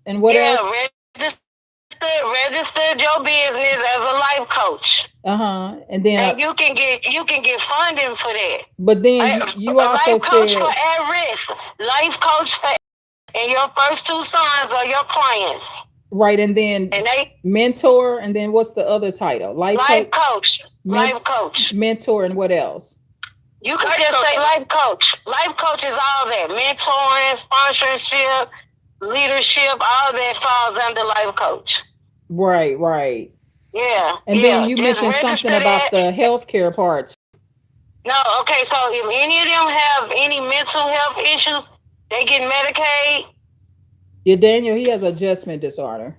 And what else? Yeah, registered your business as a life coach. And then And you can get funding for that. but then you A also life coach for said at risk. Life coach for, and your first two sons are your clients. right, and then And they mentor, and then what's the other title? Life life coach, coach. men, Life coach. mentor, and what else? You could just say life coach. Life coach is all that. Mentoring, sponsorship, leadership, all that falls under life coach. Right, right. Yeah, And then yeah. you Just mentioned register something about that. the healthcare part. No, okay, so if any of them have any mental health issues, they get Medicaid. Yeah, Daniel, he has adjustment disorder.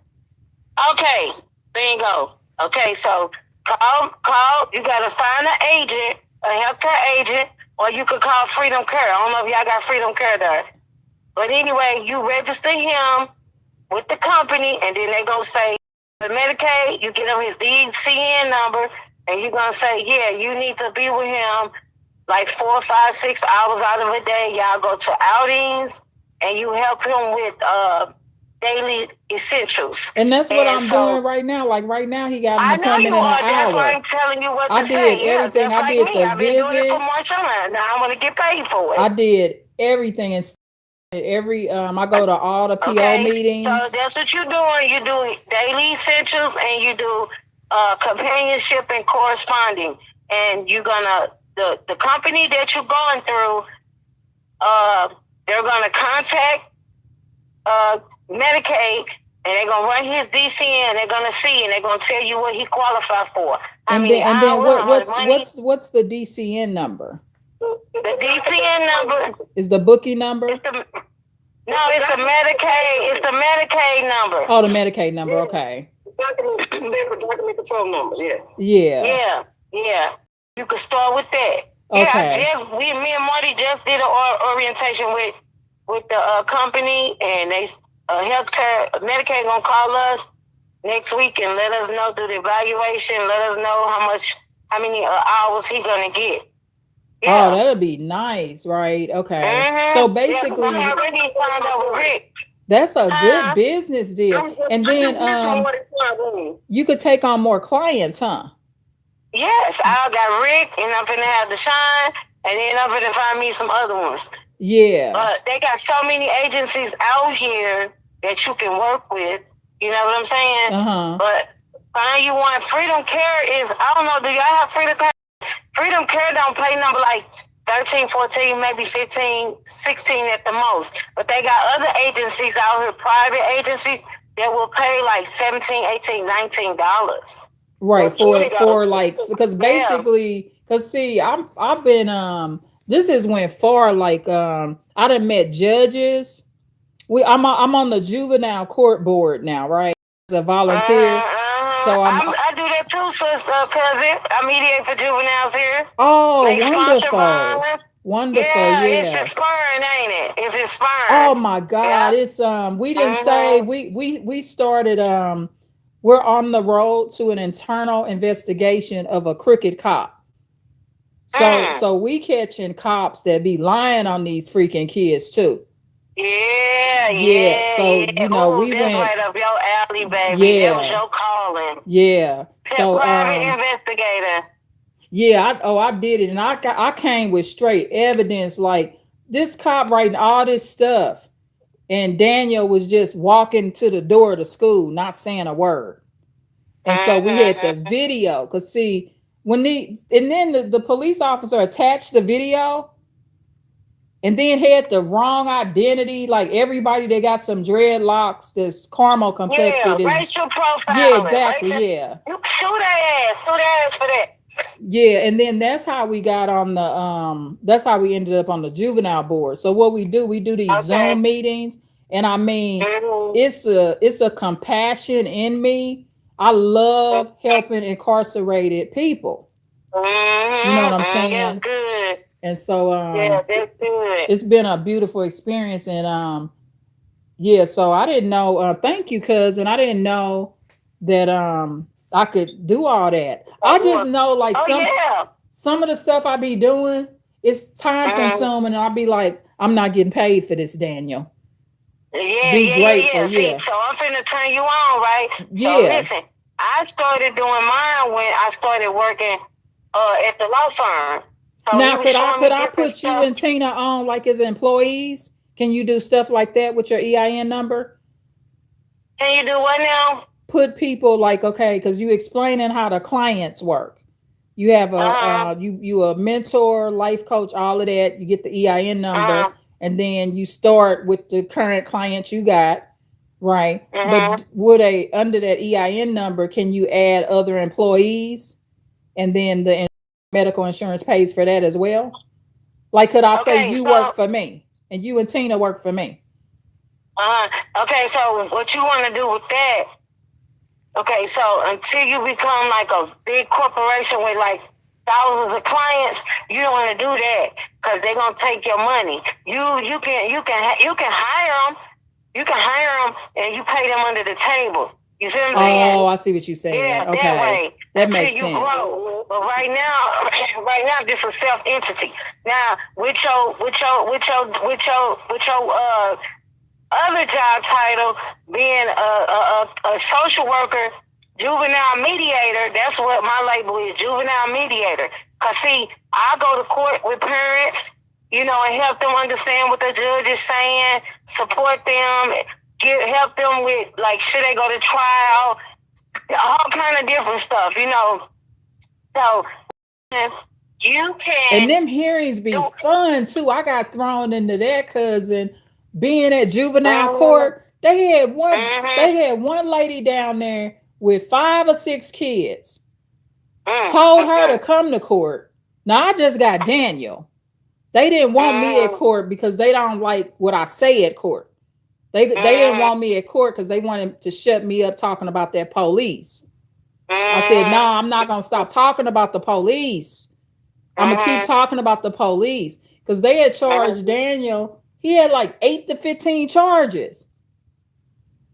Okay, bingo. Okay, so call. You gotta find an agent, a healthcare agent, or you could call Freedom Care. I don't know if y'all got Freedom Care there, but anyway, you register him with the company, and then they gonna say the Medicaid. You get him his DCN number, and you're gonna say, yeah, you need to be with him like 4, 5, 6 hours out of a day. Y'all go to outings, and you help him with daily essentials. And that's what And I'm doing so right now. Like right now, he got an I know appointment you in an are. That's why hour. I'm telling you what I to did say. Yeah, everything. just I like did me. the I've been doing it for visits. March on. Now I want to get paid for I it. did everything, and every I go to all the PO Okay, so meetings. that's what you're doing. You do daily essentials, and you do companionship and corresponding. And you're gonna the company that you're going through. Uh, they're gonna contact Medicaid, and they're gonna run his DCN. They're gonna see, and they're gonna tell you what he qualified for, how And many then hours, how much what's money. the DCN number? The DCN number. Is the bookie number? It's the No, it's a Medicaid. It's a Medicaid number. Oh, the Medicaid number. Okay. Document control number. Yeah. Yeah. Yeah, yeah. You could start with that. Yeah, Okay. me and Marty just did an orientation with the company, and they healthcare Medicaid gonna call us next week and let us know, do the evaluation, let us know how many hours he gonna get. Oh, Yeah. that'd be nice, right? Okay. So Yeah, because I basically, already signed up with Rick. that's a good Huh? business deal. And I then just mentioned what it's not. you could take on more clients, huh? Yes, I got Rick, and I'm finna have DeShonna, and then I'm finna find me some other ones. Yeah. But they got so many agencies out here that you can work with. You know what I'm saying? Uh-huh. But find you one. Freedom Care is, I don't know, do y'all have Freedom Care? Freedom Care don't pay number like 13, 14, maybe 15, 16 at the most. But they got other agencies out here, private agencies, that will pay like 17, 18, $19. Right, Well, for like, because yeah. basically, because see, I've been this has went far. Like I done met judges. I'm on the juvenile court board now, right? As a volunteer. So I do that too, sister, cousin. I mediate for juveniles here. oh, They sponsor wonderful. violence. Wonderful, Yeah, it's yeah. inspiring, ain't it? It's Oh inspiring. my Yeah. God. It's we didn't say Mm-hmm. we started we're on the road to an internal investigation of a crooked cop. Mm. So we catching cops that be lying on these freaking kids too. Yeah, Yeah. yeah, So yeah. you know, Ooh, we that's went right up your alley, baby. That was yeah. your calling. Yeah. So Private investigator. yeah, I did it, and I came with straight evidence. Like this cop writing all this stuff, and Daniel was just walking to the door of the school, not saying a word. And so we had the Mm-hmm. video. Cause see, when and then the police officer attached the video, and then had the wrong identity. Like everybody that got some dreadlocks, this caramel Yeah, complected is racial yeah, profiling. exactly, Racial. yeah. You sue their ass for that. Yeah, and then that's how we got on the that's how we ended up on the juvenile board. So what we do these Okay. Zoom meetings, and I mean Mm-hmm. it's a compassion in me. I love helping incarcerated people. You know what I'm Mm-hmm. That's saying? good. And so Yeah, that's good. it's been a beautiful experience, and yeah, so I didn't know thank you cousin. I didn't know that I could do all that. I just know like Oh yeah. some of the stuff I be doing, it's time Mm-hmm. consuming, and I'll be like, I'm not getting paid for this, Daniel. Be grateful. See, Yeah. so I'm finna turn you on, right? So Yeah. listen, I started doing mine when I started working at the law firm. So he Now, was showing could me I different put you stuff. and Tina on like as employees? Can you do stuff like that with your EIN number? Can you do what now? Put people like, okay, because you explaining how the clients work. You have a Uh-huh. you a mentor, life coach, all of that. You get the EIN Uh-huh. number, and then you start with the current clients you got, right? Uh-huh. But would a under that EIN number, can you add other employees, and then the medical insurance pays for that as well? Like, could I say Okay, you work so for me and you and Tina work for me? okay, so what you want to do with that? Okay, so until you become like a big corporation with like thousands of clients, you don't want to do that because they're gonna take your money. You can hire them. You can hire them and you pay them under the table. You see what I'm Oh, saying? I see what you're saying. Yeah, that Okay, way that until makes you sense. grow. But right now, this is self entity. Now, with your other job title being a social worker, juvenile mediator. That's what my label is, juvenile mediator. Cause see, I go to court with parents, and help them understand what the judge is saying, support them, help them with like should they go to trial, all kind of different stuff. So you And can them hearings be do. fun too. I got thrown into that cousin being at juvenile Mm-hmm, court. They mm-hmm, had one lady down there with 5 or 6 kids. Told her to mm-hmm, come to court. Now I just got Daniel. They didn't want me at mm-hmm, court because they don't like what I say at court. They didn't mm-hmm, want me at court because they wanted to shut me up talking about that police. I said, no, mm-hmm. I'm not gonna stop talking about the police. I'm gonna keep Mhm. talking about the police because they had charged Mhm. Daniel. He had like 8 to 15 charges.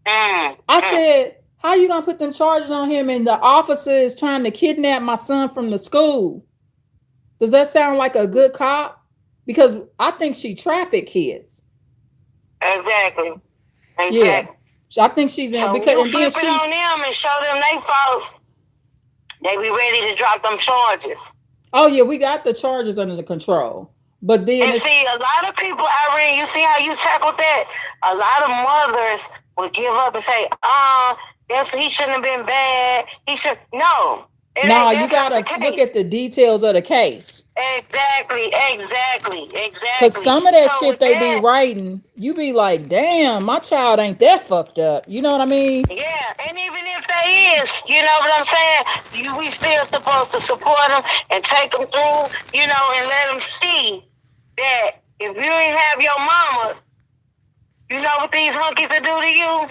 Mm. I Mm. said, "How you gonna put them charges on him?" And the officer is trying to kidnap my son from the school. Does that sound like a good cop? Because I think she trafficked kids. Exactly. Yeah, Exactly. I think she's in So when because you and then flip it she. on them and show them they faults, they be ready to drop them charges. Oh yeah, we got the charges under the control, but then And it's see, a lot of people, Irene, you see how you tackled that? A lot of mothers would give up and say, yes, he shouldn't have been bad. He should. No, nah. You that's not the gotta look case. at the details of the case. Exactly, exactly, Cause exactly. some of that So shit with they be that, writing, you be like, damn, my child ain't that fucked up. You know what I mean? yeah, and even if they is, you know what I'm saying? We still supposed to support them and take them through, and let them see that if you ain't have your mama, you know what these hunkies will do to you.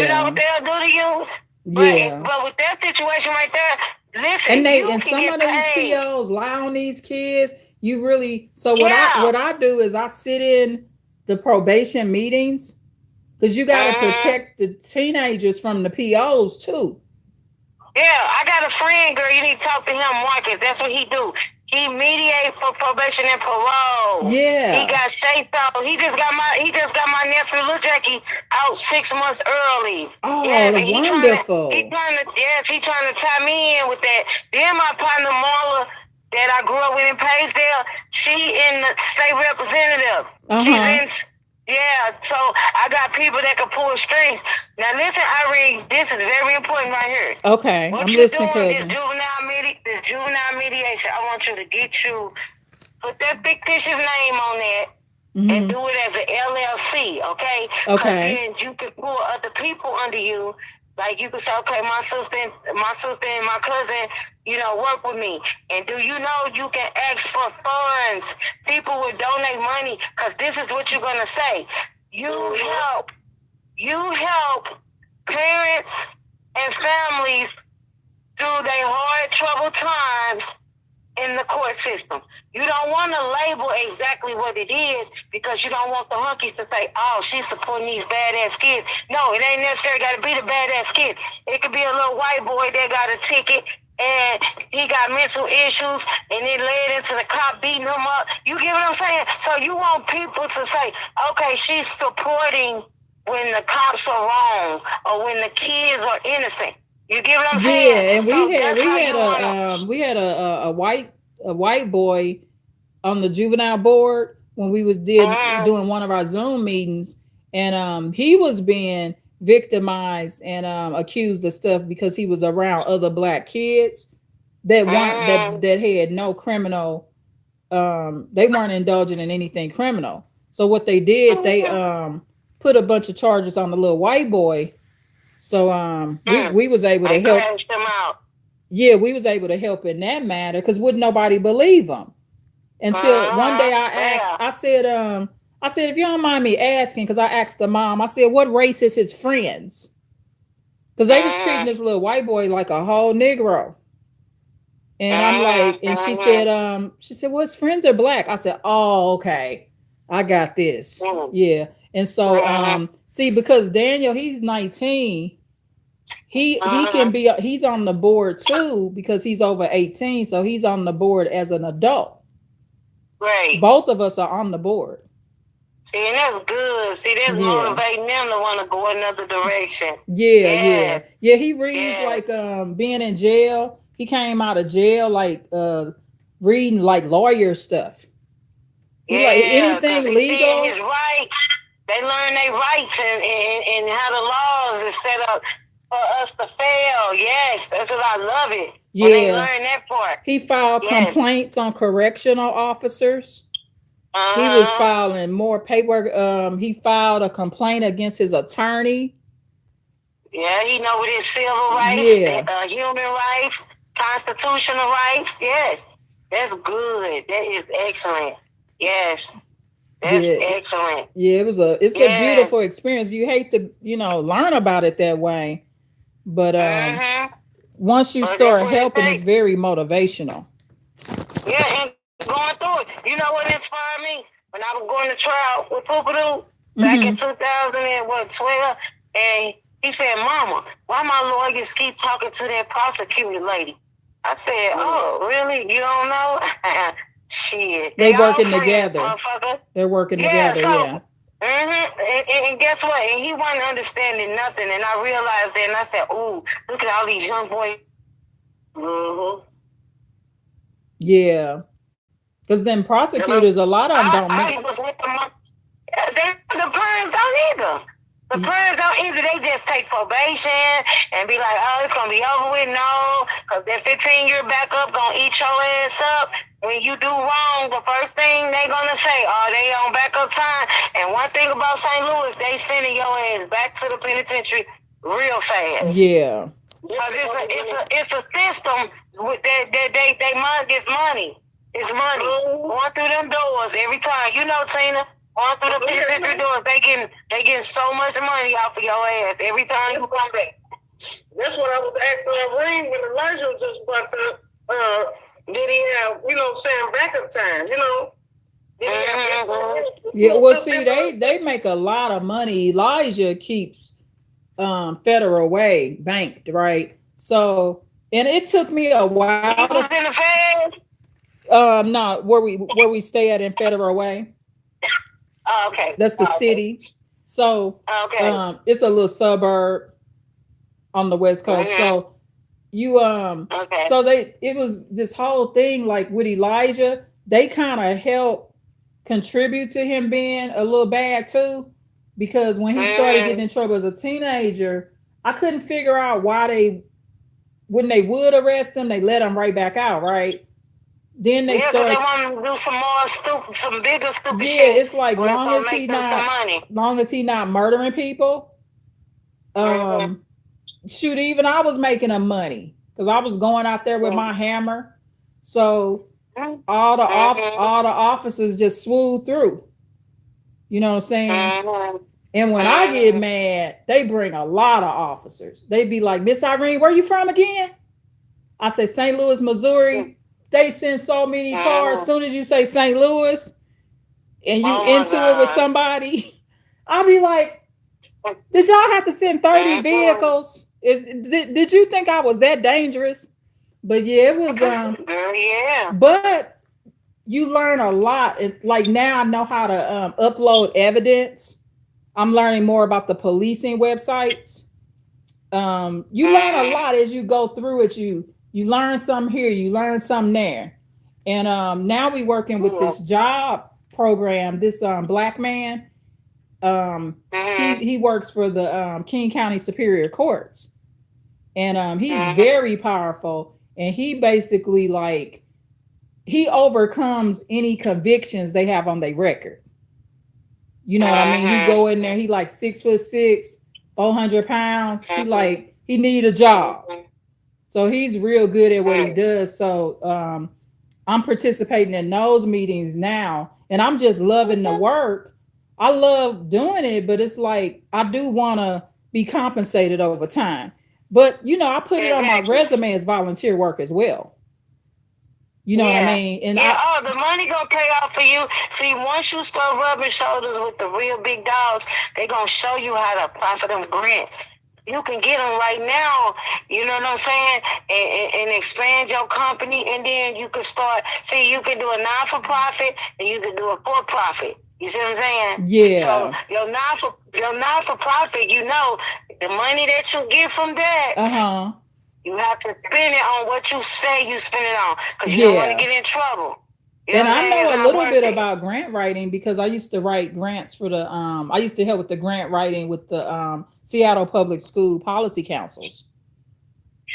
You know what Yeah, they'll do to you. But yeah. but with that situation right there, listen, And you and can some get of these paid. POs lie on these kids. You really so Yeah. what I do is I sit in the probation meetings because you got to Mm-hmm. protect the teenagers from the POs too. Yeah, I got a friend, girl. You need to talk to him, Marcus. That's what he do. He mediate for probation and parole. He Yeah. got safe out. He just got my nephew Lil Jackie out 6 months early. Yes, Oh, and wonderful. he trying to tie me in with that. Then my partner Marla that I grew up with in Paysdale, she in the state representative. Uh She's huh. in. Yeah, so I got people that can pull strings. Now listen, Irene, this is very important right here. Okay, What I'm you're listening, doing, cousin. this juvenile mediation, I want you to put that fictitious name on that and Hmm. do it as an LLC, okay? Because Okay. then you can pull other people under you. Like you can say, okay, my sister and my cousin, work with me. And do you know you can ask for funds? People will donate money because this is what you're gonna say. You help parents and families through their hard, troubled times in the court system. You don't want to label exactly what it is because you don't want the hunkies to say, oh, she's supporting these badass kids. No, it ain't necessarily got to be the badass kids. It could be a little white boy that got a ticket and he got mental issues and it led into the cop beating him up. You get what I'm saying? So you want people to say, okay, she's supporting when the cops are wrong or when the kids are innocent. You get what I'm saying? Yeah, and So that's how you wanna. we had a white boy on the juvenile board when we was Mm, doing one of our Zoom meetings, and he was being victimized and accused of stuff because he was around other black kids mm, that had no criminal, they weren't indulging in anything criminal. So what they did, they mm, put a bunch of charges on the little white boy. So mm. we was able to I help. crashed them out. Yeah, we was able to help in that matter because wouldn't nobody believe him until one day Yeah. I said, if you don't mind me asking, because I asked the mom, I said, what race is his friends? Because they was treating Mm, this little white boy like a whole Negro. And I'm like, and mm, she said, well, his friends are black. I said, oh, okay. I got this. mm, Yeah. And so mm, see, because Daniel, he's 19, he can mm. be he's on the board too because he's over 18. So he's on the board as an adult. Great. Both of us are on the board. See, and that's good. See, that's Yeah. motivating them to want to go another direction. Yeah, Yeah, yeah. Yeah, he reads yeah, like being in jail. He came out of jail like reading like lawyer stuff. He like yeah. Because anything he's seeing his legal. rights. They learn their rights and how the laws is set up for us to fail. Yes, that's what I love it. When they Yeah. learn that part. He filed Yes. complaints on correctional officers. He was Uh-huh. filing more paperwork. He filed a complaint against his attorney. Yeah, he know what his civil rights, Yeah. human rights, constitutional rights. Yes, that's good. That is excellent. Yes, that's Yeah. excellent. Yeah, it's a Yeah. beautiful experience. You hate to, learn about it that way, but Mm-hmm. once you But that's start what it helping, it's takes. very motivational. Yeah, and going through it. You know what inspired me? When I was going to trial with Poopadoo back in Hmm. 2012, and he said, Mama, why my lawyers keep talking to that prosecutor lady? I said, oh, really? You don't know? Shit. They They all working friends, together. motherfucker. They're working Yeah, together. so, Yeah. and guess what? And he wasn't understanding nothing. And I realized that, and I said, ooh, look at all these young boys. Mm-hmm. Yeah. Because then prosecutors, a lot of them don't I mean. was with the parents don't either. The parents don't either. They just take probation and be like, oh, it's going to be over with. No, because that 15-year backup going to eat your ass up. When you do wrong, the first thing they going to say, oh, they on backup time. And one thing about St. Louis, they sending your ass back to the penitentiary real fast. Yeah. Because it's a system with they mind gets money. It's money going through them doors every time. You know, Tina, going through the penitentiary doors, they getting so much money off of your ass every time you come back. That's what I was asking Irene when Elijah was just about to, did he have, saying backup time, Did he have Yeah. Well, see, they make a lot of money. Elijah keeps Federal Way banked, right? So, and it took me a while He was to in the feds. no, where we stay at in Federal Way. Oh, okay. That's the city. So, Okay. it's a little suburb on the West Coast. Mhm. So you Okay. so it was this whole thing like with Elijah, they kind of helped contribute to him being a little bad too, because when he started getting in trouble as a teenager, I couldn't figure out why when they would arrest him, they let him right back out, right? Then they Yeah, because start, they want to do some more some bigger stupid yeah, shit. it's like where it's gonna make them some money. long as he not murdering people. Mhm. Shoot, even I was making them money because I was going out there with my hammer. So all the officers just swooped through. You know what I'm saying? Mhm. And when I get mad, they bring a lot of officers. They be like, Miss Irene, where you from again? I say St. Louis, Missouri. They send so many cars. As soon as you say St. Louis and you into it with somebody, I'll be like, did y'all have to send 30 vehicles? Did you think I was that dangerous? But yeah, it was yeah. But you learn a lot. Like now I know how to upload evidence. I'm learning more about the policing websites. You learn a lot as you go through it. You learn some here, you learn some there. And now we working with this job program. This black man, he works for the King County Superior Courts, and he's very powerful. And he basically like he overcomes any convictions they have on their record. You know what I mean? He go in there. He like 6'6", 400 pounds. He need a job. So he's real good at what he does. So I'm participating in those meetings now, and I'm just loving the work. I love doing it, but it's like I do want to be compensated over time. But you know, I put it on my resume as volunteer work as well. You know what I mean? And the money gonna pay off for you. See, once you start rubbing shoulders with the real big dogs, they gonna show you how to apply for them grants. You can get them right now, you know what I'm saying, and expand your company, and then you can start. See, you can do a non-for-profit and you can do a for-profit. You see what I'm saying? Yeah. So your non-for-profit, you know, the money that you get from that, you have to spend it on what you say you spend it on, because you don't want to get in trouble. You know and I know a little bit it. about grant writing because I used to write grants for the I used to help with the grant writing with the Seattle Public School Policy Councils.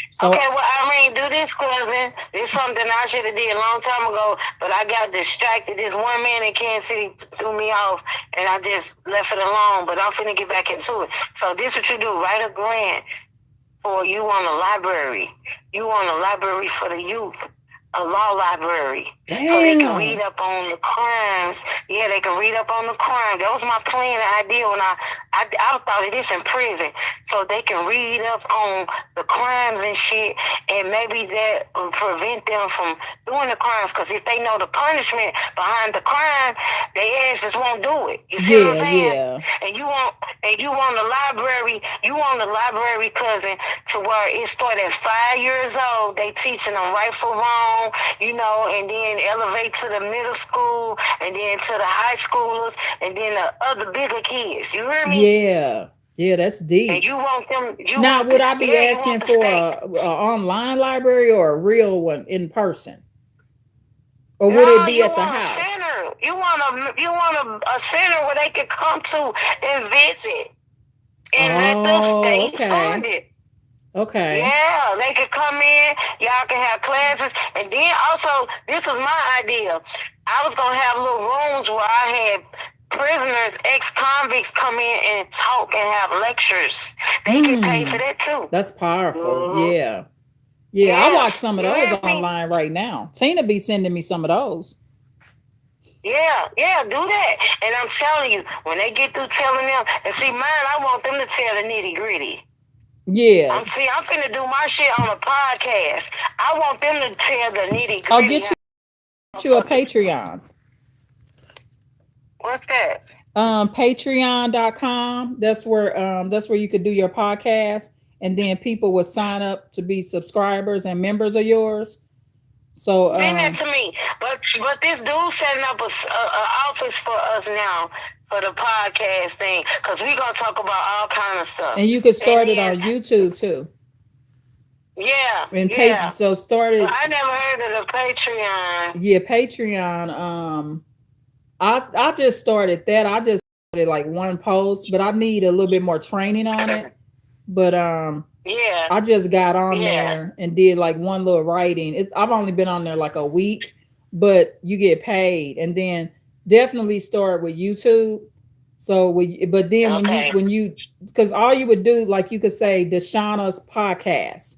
So, okay, well, Irene, do this, cousin. This is something I should have did a long time ago, but I got distracted. This one man in Kansas City threw me off, and I just left it alone, but I'm finna get back into it. So this is what you do. Write a grant for you on a library. You want a library for the youth. A law library. Damn. So they can read up on the crimes. Yeah, they can read up on the crime. That was my plan and idea when I thought of this in prison. So they can read up on the crimes and shit, and maybe that will prevent them from doing the crimes, because if they know the punishment behind the crime, their asses won't do it. You see what I'm saying? Yeah. And you want a library, cousin, to where it started at 5 years old. They teaching them right from wrong, you know, and then elevate to the middle school, and then to the high schoolers, and then the other bigger kids. You hear me? Yeah, that's deep. And you want them. Now, would I be asking for a online library or a real one in person, or would it be at the house? Center. You want a center where they can come to and visit, and let the state fund it. Okay. Yeah, they could come in. Y'all can have classes. And then also, this was my idea. I was going to have little rooms where I had prisoners, ex-convicts come in and talk and have lectures. They can pay for that too. That's powerful. Yeah, I watch some of those online right now. Tina be sending me some of those. Yeah, do that. And I'm telling you, when they get through telling them, and see, mine, I want them to tell the nitty-gritty. Yeah. I'm finna do my shit on a podcast. I want them to tell the nitty-gritty. I'll get you a Patreon. What's that? Patreon.com. That's where you could do your podcast, and then people will sign up to be subscribers and members of yours. So send that to me. But this dude setting up a office for us now for the podcast thing, because we're gonna talk about all kind of stuff. And you could start it on YouTube too. Yeah. And so started. Well, I never heard of the Patreon. Yeah, Patreon. I just started that. I just started like one post, but I need a little bit more training on it. But I just got on there and did like one little writing. I've only been on there like a week, but you get paid. And then definitely start with YouTube. So when you because all you would do, like you could say DeShonna's podcast.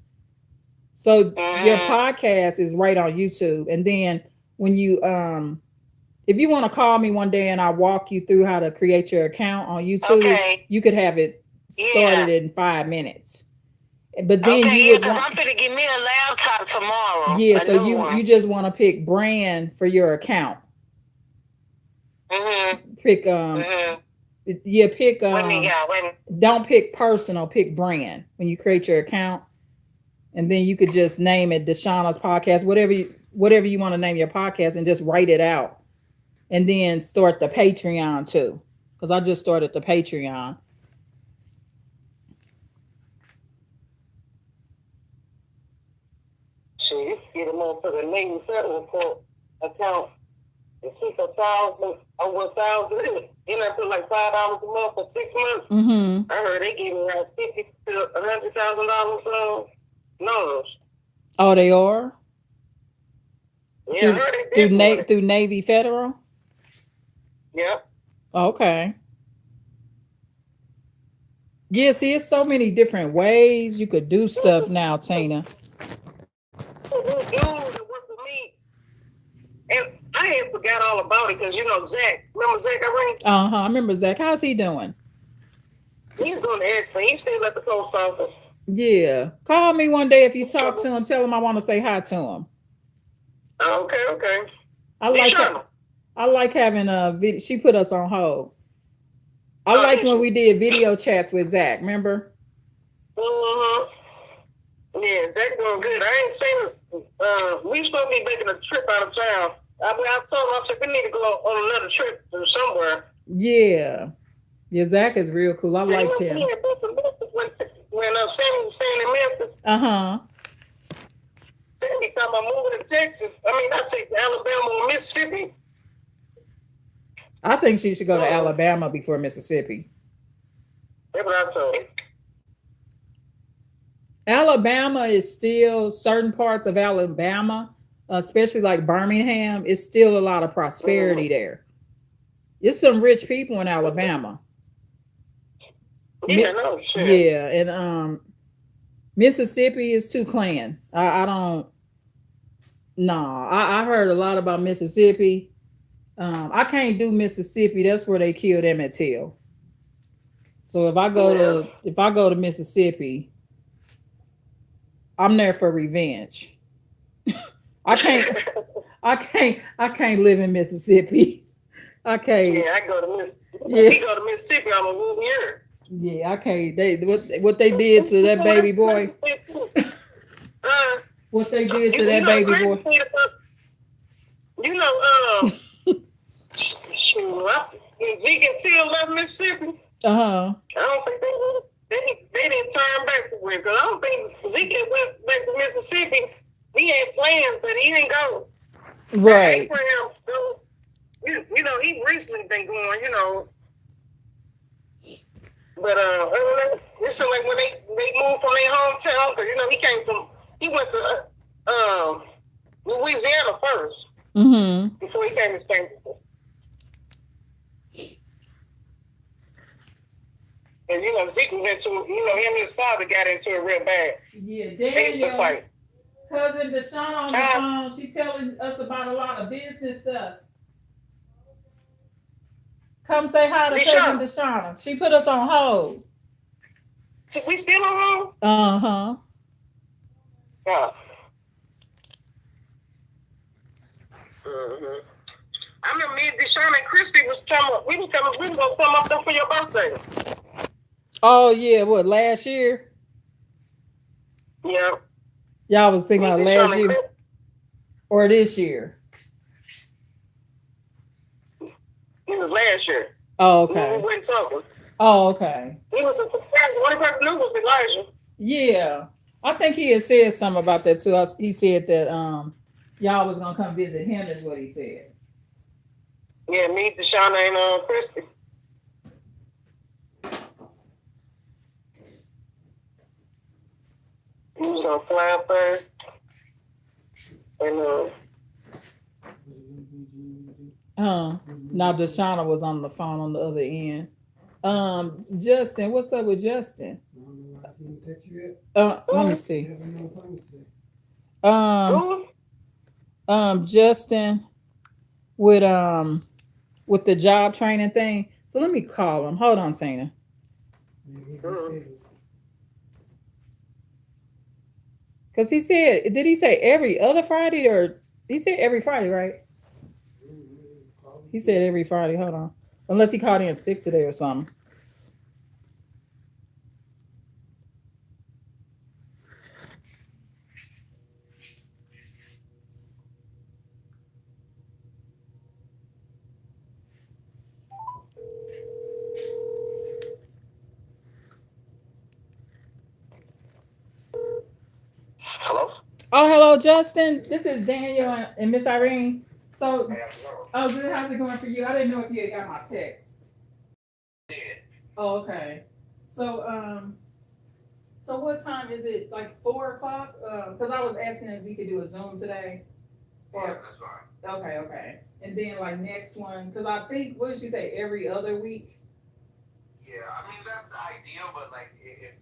So your podcast is right on YouTube. And then when you if you want to call me one day and I walk you through how to create your account on YouTube, you could have it started in 5 minutes. But then you would I'm gonna get me a laptop tomorrow. Yeah, so you just want to pick brand for your account. Pick pick don't pick personal, pick brand when you create your account. And then you could just name it DeShonna's podcast, whatever you want to name your podcast, and just write it out. And then start the Patreon too. because I just started the Patreon. Shit, you can get them on to the Navy Federal Court account and keep $1,000. Then I put like $5 a month for 6 months. Mm-hmm. I heard they give me like $50,000 to $100,000 loans. Oh, they are? Yeah, I heard they did through Navy Federal? Yep. Okay. Yeah, see, it's so many different ways you could do stuff now, Tina. Dude that worked for me, and I had forgot all about it because Zach. Remember Zach Irene? I remember Zach. How's he doing? He's doing excellent. He's still at the post office. Yeah, call me one day if you talk to him. Tell him I want to say hi to him. Okay. I like having a video. She put us on hold. I like when we did video chats with Zach. Remember? Yeah, Zach doing good. I ain't seen him. We supposed to be making a trip out of town. I told him, I said, we need to go on another trip to somewhere. Yeah, Zach is real cool. I like him. When Sammy was staying in Memphis. Sammy talking about moving to Texas. I take Alabama or Mississippi. I think she should go to Alabama before Mississippi. That's what I told him. Alabama is still, certain parts of Alabama, especially like Birmingham, is still a lot of prosperity there. There's some rich people in Alabama. Yeah, no shit. Yeah, and Mississippi is too clan. I don't. No, I heard a lot about Mississippi. I can't do Mississippi. That's where they killed Emmett Till. So if I go to Mississippi, I'm there for revenge. I can't live in Mississippi. I can't. Yeah, I go to Mississippi. If you go to Mississippi, I'm gonna move here. Yeah, I can't. What they did to that baby boy? What they did to that baby boy? Shoot, Zeke and Till left Mississippi. I don't think they didn't turn back to it because I don't think Zeke went back to Mississippi. He had plans, but he didn't go. Right. He recently been going, But it's like when they moved from their hometown, because he went to Louisiana first. Mm-hmm. Before he came to St. And Zeke was into him and his father got into it real bad. Yeah, they used to fight. Cousin DeShonna on the phone, she telling us about a lot of business stuff. Come say hi to cousin DeShonna. She put us on hold. We still on hold? Uh-huh. Yeah. Mm-hmm. I remember me and DeShonna and Christy we were gonna come up there for your birthday. Oh yeah, what, last year? Yeah. Y'all was thinking about last year or this year? It was last year. Oh, okay. We went talking. Oh, okay. He was the only person who was Elijah. Yeah. I think he had said something about that too. He said that y'all was gonna come visit him, is what he said. Yeah, me, DeShonna, and Christy. He was gonna fly up there. And now DeShonna was on the phone on the other end. Justin, what's up with Justin? Let me see. Justin with the job training thing. So let me call him. Hold on, Tina. Because he said, did he say every other Friday, or he said every Friday, right? He said every Friday. Hold on. Unless he called in sick today or something. Oh, hello, Justin. This is Daniel and Miss Irene. So, Hey, how's it going? oh, good. How's it going for you? I didn't know if you had got my text. Yeah. Oh, okay. So, so what time is it? Like 4 o'clock? Because I was asking if we could do a Zoom today. Yeah, that's fine. Okay, okay. And then like next one, because I think what did you say? Every other week. Yeah, I mean that's the ideal, but like if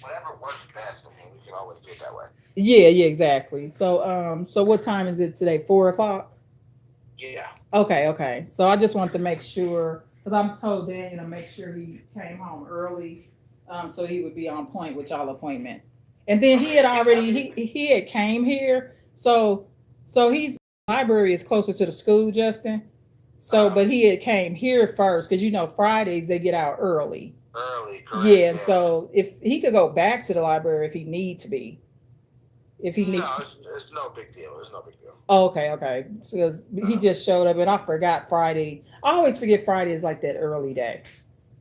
whatever works best, I mean we can always do it that way. Yeah, yeah, exactly. So, so what time is it today? 4 o'clock. Yeah. Okay, okay. So I just want to make sure because I'm told Daniel to make sure he came home early, so he would be on point with y'all appointment. And then he had already he had came here, so he's library is closer to the school, Justin. So, but he had came here first because Fridays they get out early. Early, correct. Yeah, and so if he could go back to the library if he need to be, if he need. No, it's no big deal. It's no big deal. Oh, okay, okay. Because he just showed up, and I forgot Friday. I always forget Friday is like that early day.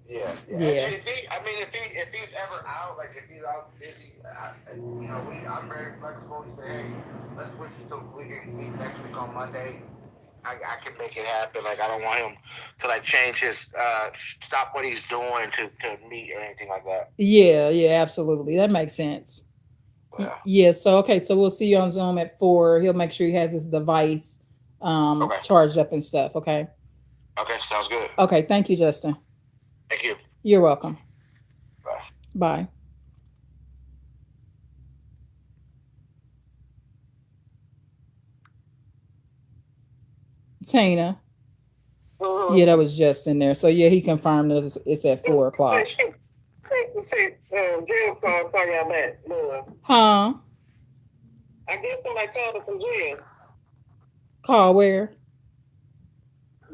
Yeah, yeah. Yeah. And if he's ever out, like if he's out busy, I'm very flexible. He say, hey, let's switch it to we can meet next week on Monday. I can make it happen. Like I don't want him to like change his stop what he's doing to meet or anything like that. Yeah, yeah, absolutely. That makes sense. Yeah. Yeah. So okay, so we'll see you on Zoom at 4. He'll make sure he has his device Okay. charged up and stuff. Okay. Okay, sounds good. Okay. Thank you, Justin. Thank you. You're welcome. Bye. Bye. Tina. Yeah, that was just in there. So yeah, he confirmed that it's at 4 o'clock. Jail call y'all back. Huh? I guess somebody called her from jail. Call where?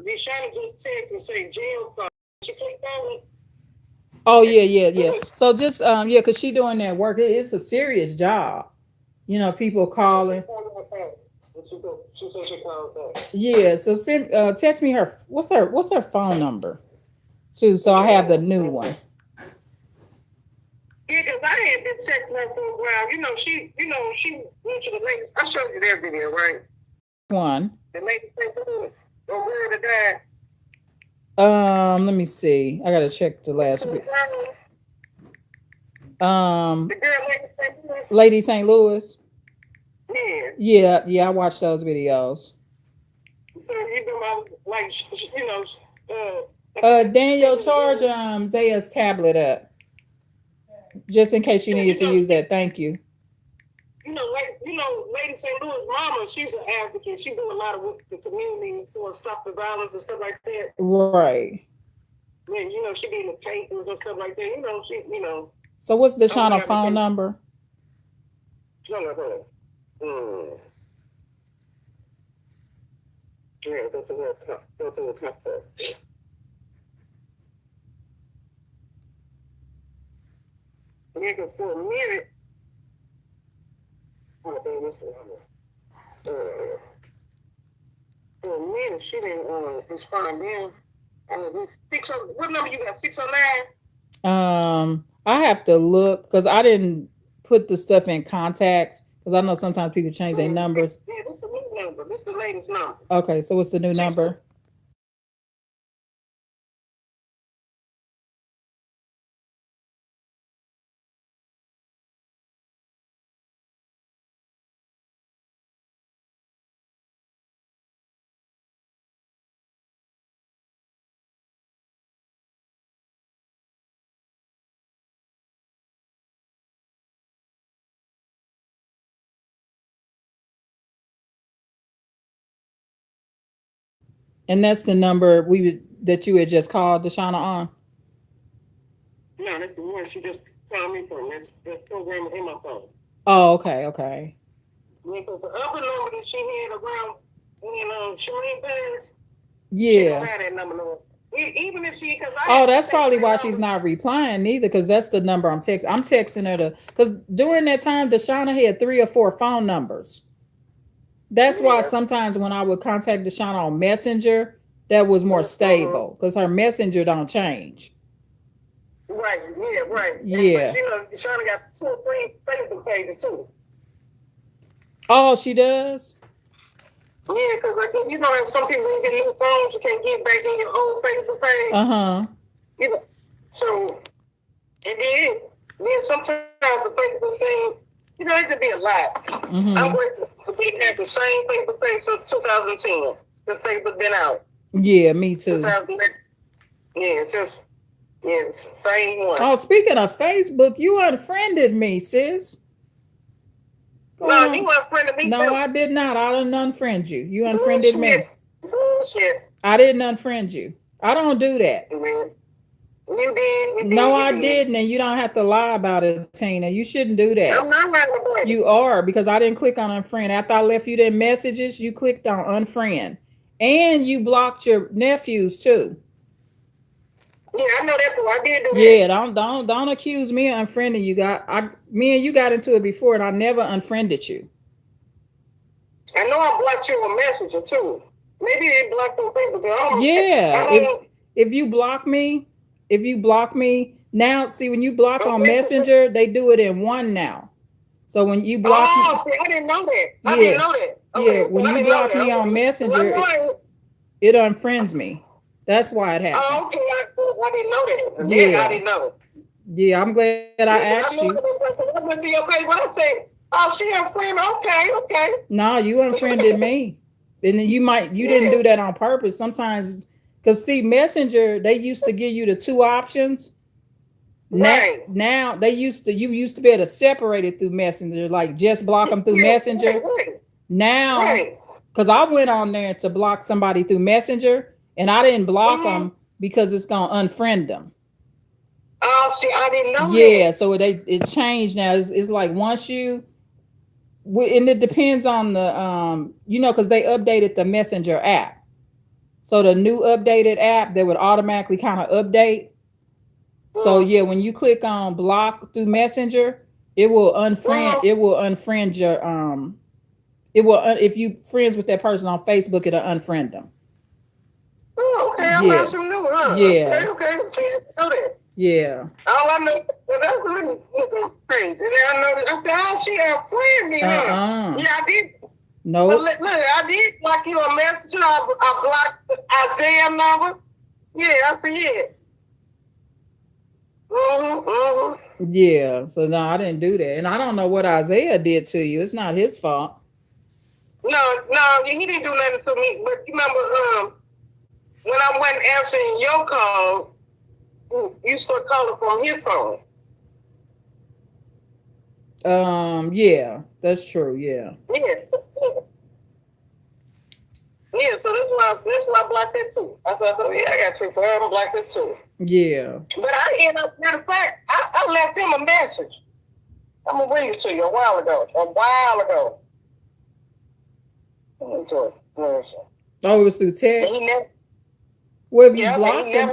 DeShonna just text and say jail call. She clicked on it. Oh yeah, yeah, yeah. So just yeah, cause she doing that work. It's a serious job. People calling. She said she called back. Yeah. So send text me her what's her phone number too, so I have the new one. Yeah, because I had been texting her for a while. She went to the lady. I showed you that video, right? One. The lady said, or where to die. Let me see. I gotta check the last The week. girl like Lady St. Louis. yeah. Yeah, I watched those videos. So like Daniel, charge Zaya's tablet up. Just in case she needed to use that. Thank you. Lady St. Louis mama, she's an advocate. She do a lot of work with the community for stop the violence and stuff like that. Right. And she be in the papers and stuff like that. So what's DeShonna phone number? Yeah, go to the top. Yeah, because for a minute, she didn't respond then. What number you got? 609? I have to look because I didn't put the stuff in contacts because I know sometimes people change their numbers. Yeah, this is the new number. This is the latest number. Okay, so what's the new number? And that's the number that you had just called DeShonna on? No, that's the one she just called me from. That's programmed in my phone. Oh, okay, okay. Yeah, because the other number that she had around when Shereen passed, Yeah. she don't have that number no more. Even if she, because that's probably why she's not replying neither, because that's the number I'm texting. I'm texting her because during that time, DeShonna had 3 or 4 phone numbers. That's why sometimes when I would contact DeShonna on Messenger, that was more stable because her Messenger don't change. Right, yeah, right. Yeah. But DeShonna got 2 or 3 Facebook pages too. Oh, she does. Yeah, because like you know, some people when you get new phones, you can't get back in your old Facebook page. Uh-huh. You know, so then sometimes the Facebook thing, you know, it could be a lot. I'm Mm-hmm. grateful for being at the same Facebook page since 2010. This Facebook been out. Yeah, me too. 2010. Yeah, it's just same one. Oh, speaking of Facebook, you unfriended me, sis. Go No, you on. want a friend of me No, too. I did not. I didn't unfriend you. You unfriended me. Bullshit. Bullshit. I didn't unfriend you. I don't do that. Man. You did. No, You I did. didn't, and you don't have to lie about it, Tina. You shouldn't do that. I'm not lying about it. You are, because I didn't click on unfriend. After I left you them messages, you clicked on unfriend. And you blocked your nephews too. Yeah, I know that part. I did do that. Yeah, don't accuse me of unfriending you. Me and you got into it before, and I never unfriended you. I know I blocked you on Messenger too. Maybe they blocked on Facebook. Yeah, if you block me, now, see, when you block on Messenger, they do it in one now. So when you block see, I didn't know that. Yeah. I didn't know that. Okay, yeah, when so I you didn't know block that. me on Okay. Messenger, Well, it unfriends me. That's why it happened. oh, okay. I didn't know that. Yeah. Yeah, I didn't know. Yeah, I'm glad I asked you. I went to your page, but I said, "Oh, she a friend." Okay. No, you unfriended me. And then you didn't do that on purpose. Sometimes, because see, Messenger, they used to give you the two options. Right. Now you used to be able to separate it through Messenger, like just block them through Messenger. Right. Now, Right. because I went on there to block somebody through Messenger, and I didn't block them because it's gonna unfriend them. Oh, see, I didn't know that. Yeah, so it changed now. It's like once you, and it depends on the because they updated the Messenger app. So the new updated app that would automatically kind of update. So yeah, when you click on block through Messenger, it will unfriend. It will unfriend your It will if you friends with that person on Facebook, it'll unfriend them. Oh, okay. I learned some new, huh? Yeah. Okay. See, I didn't know that. Yeah. All I know, that's really looking crazy. And I know that. I said, "Oh, she unfriended me." Huh? Yeah, I did. No. Look, I did block you on Messenger. I blocked the Isaiah number. Yeah, I said, yeah. Yeah. So no, I didn't do that, and I don't know what Isaiah did to you. It's not his fault. No, he didn't do nothing to me. But you remember, when I wasn't answering your call, you started calling from his phone. Yeah, that's true. Yeah. Yeah, so that's why I blocked that too. I thought, so yeah, I got you for her. I'm block this too. Yeah. But I ended up, matter of fact, I left him a message. I'm gonna read it to you a while ago. Let me do it. Oh, it was through text. Well, if you blocked him,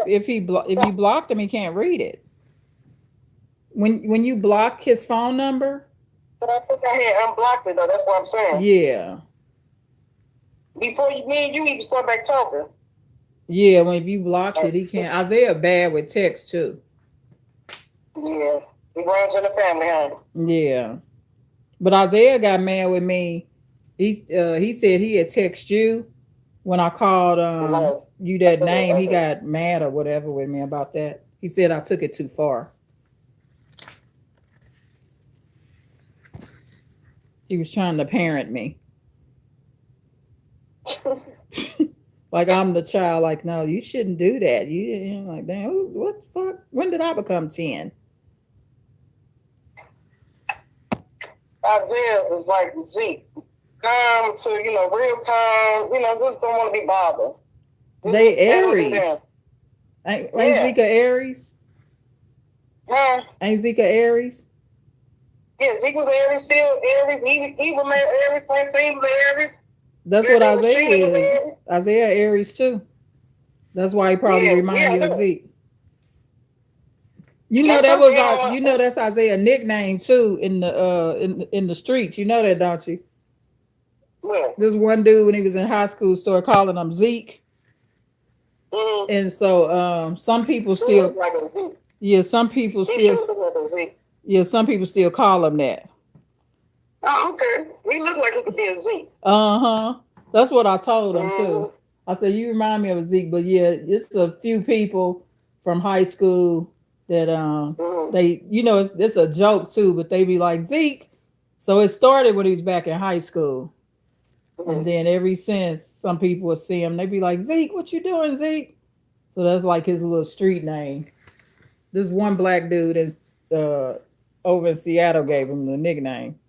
if you blocked him, he can't read it. When you block his phone number. But I think I had unblocked it though. That's what I'm saying. Yeah. Before me and you even start back talking. Yeah, if you blocked it, he can't. Isaiah bad with text too. Yeah, he runs in the family, huh? Yeah, but Isaiah got mad with me. He said he had texted you when I called you that name. He got mad or whatever with me about that. He said I took it too far. He was trying to parent me. Like I'm the child. Like, no, you shouldn't do that. You like, damn, what the fuck? When did I become 10? Isaiah is like Zeke. Calm to, real calm. Just don't want to be bothered. They Aries. Ain't Zeke Aries? Huh? Ain't Zeke Aries? Yeah, Zeke was Aries, still Aries. He was Aries, he was Aries. That's what Isaiah is. Isaiah Aries too. That's why he probably remind you of Zeke. That's Isaiah's nickname too in the in the streets. You know that, don't you? Yeah. This one dude when he was in high school started calling him Zeke. Mm-hmm. And so some people still some people still call him that. Oh, okay. He looked like he could be a Zeke. That's what I told him too. Mhm. I said, you remind me of Zeke, but yeah, it's a few people from high school that Mhm. they, it's a joke too, but they be like Zeke. So it started when he was back in high school. And Mhm. then ever since, some people will see him, they be like, Zeke, what you doing, Zeke? So that's like his little street name. This one black dude is over in Seattle gave him the nickname.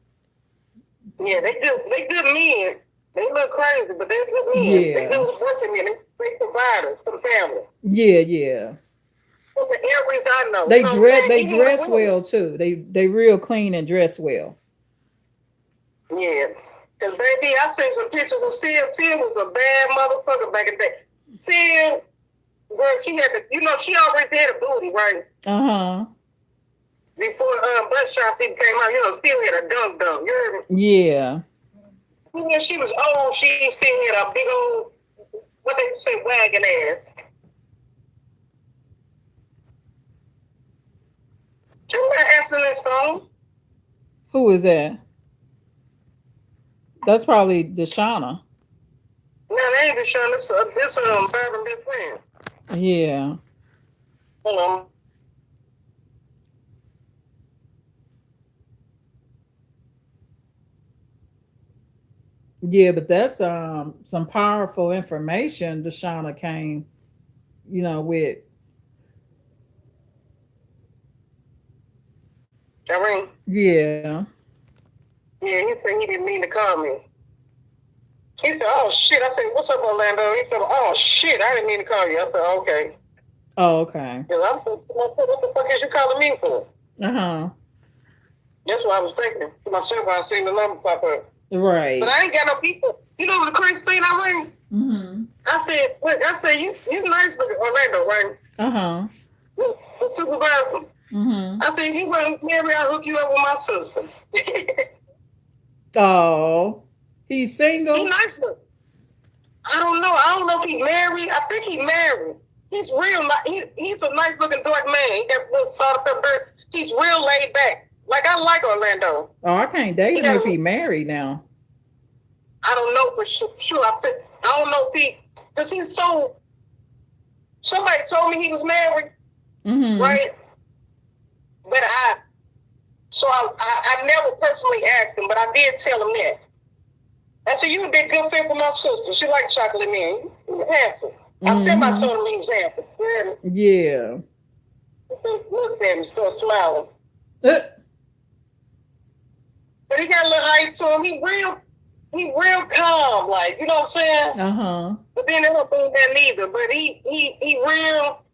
Yeah, they good men. They look crazy, but they're good men. They Yeah. good working men. They providers for the family. Yeah. That's the areas I know. They You know what I'm dress saying? they Even with the dress women. well too. They real clean and dress well. Yeah. Because baby, I seen some pictures of Sid. Sid was a bad motherfucker back in the day. Sid, girl, she had the, she already had a booty, right? Before butt shots even came out, still had a dunk. You heard me? Yeah. When she was old, she still had a big old, what they say, wagon ass. You not answering this phone? Who is that? That's probably DeShonna. No, that ain't DeShonna. This Byron best friend. Yeah. Hold on. Yeah, but that's some powerful information DeShonna came, with. Irene? Yeah. Yeah, he said he didn't mean to call me. He said, oh shit. I said, what's up, Orlando? He said, oh shit, I didn't mean to call you. I said, okay. Oh, okay. Because what the fuck is you calling me for? That's what I was thinking to myself when I seen the number pop up. Right. But I ain't got no people. You know the crazy thing I rang? I said, you nice looking Orlando, right? The supervisor. I said, you want marry, I'll hook you up with my sister. Oh. He's single? He nice looking. I don't know if he married. I think he married. He's real. He's a nice looking dark man. He got little salt of pepper. He's real laid back. Like I like Orlando. Oh, I can't date him if he married now. I don't know for sure. I don't know if because he's so. Somebody told me he was married, right? But I never personally asked him, but I did tell him that. I said, you would be a good fit for my sister. She like chocolate men. He was handsome. I said I told him he was handsome. Yeah. Look at him, start smiling. But he got a little height to him. He real calm, like, you know what I'm saying? But then they don't think that neither. But he real.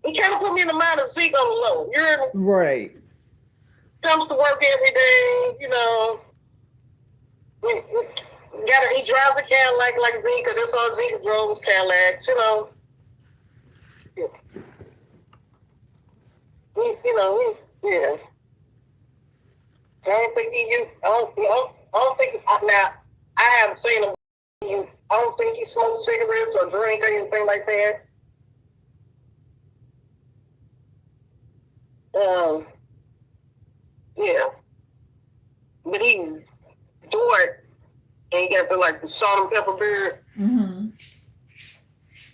He kind of put me in the mind of Zeke on the low. You heard me? Right. Comes to work every day, He drives a Cadillac like Zeke, because that's all Zeke drove was Cadillacs, yeah. I don't think I don't think, now, I haven't seen him, I don't think he smoked cigarettes or drink or anything like that. Yeah. But he's short, and he got the salt and pepper beard.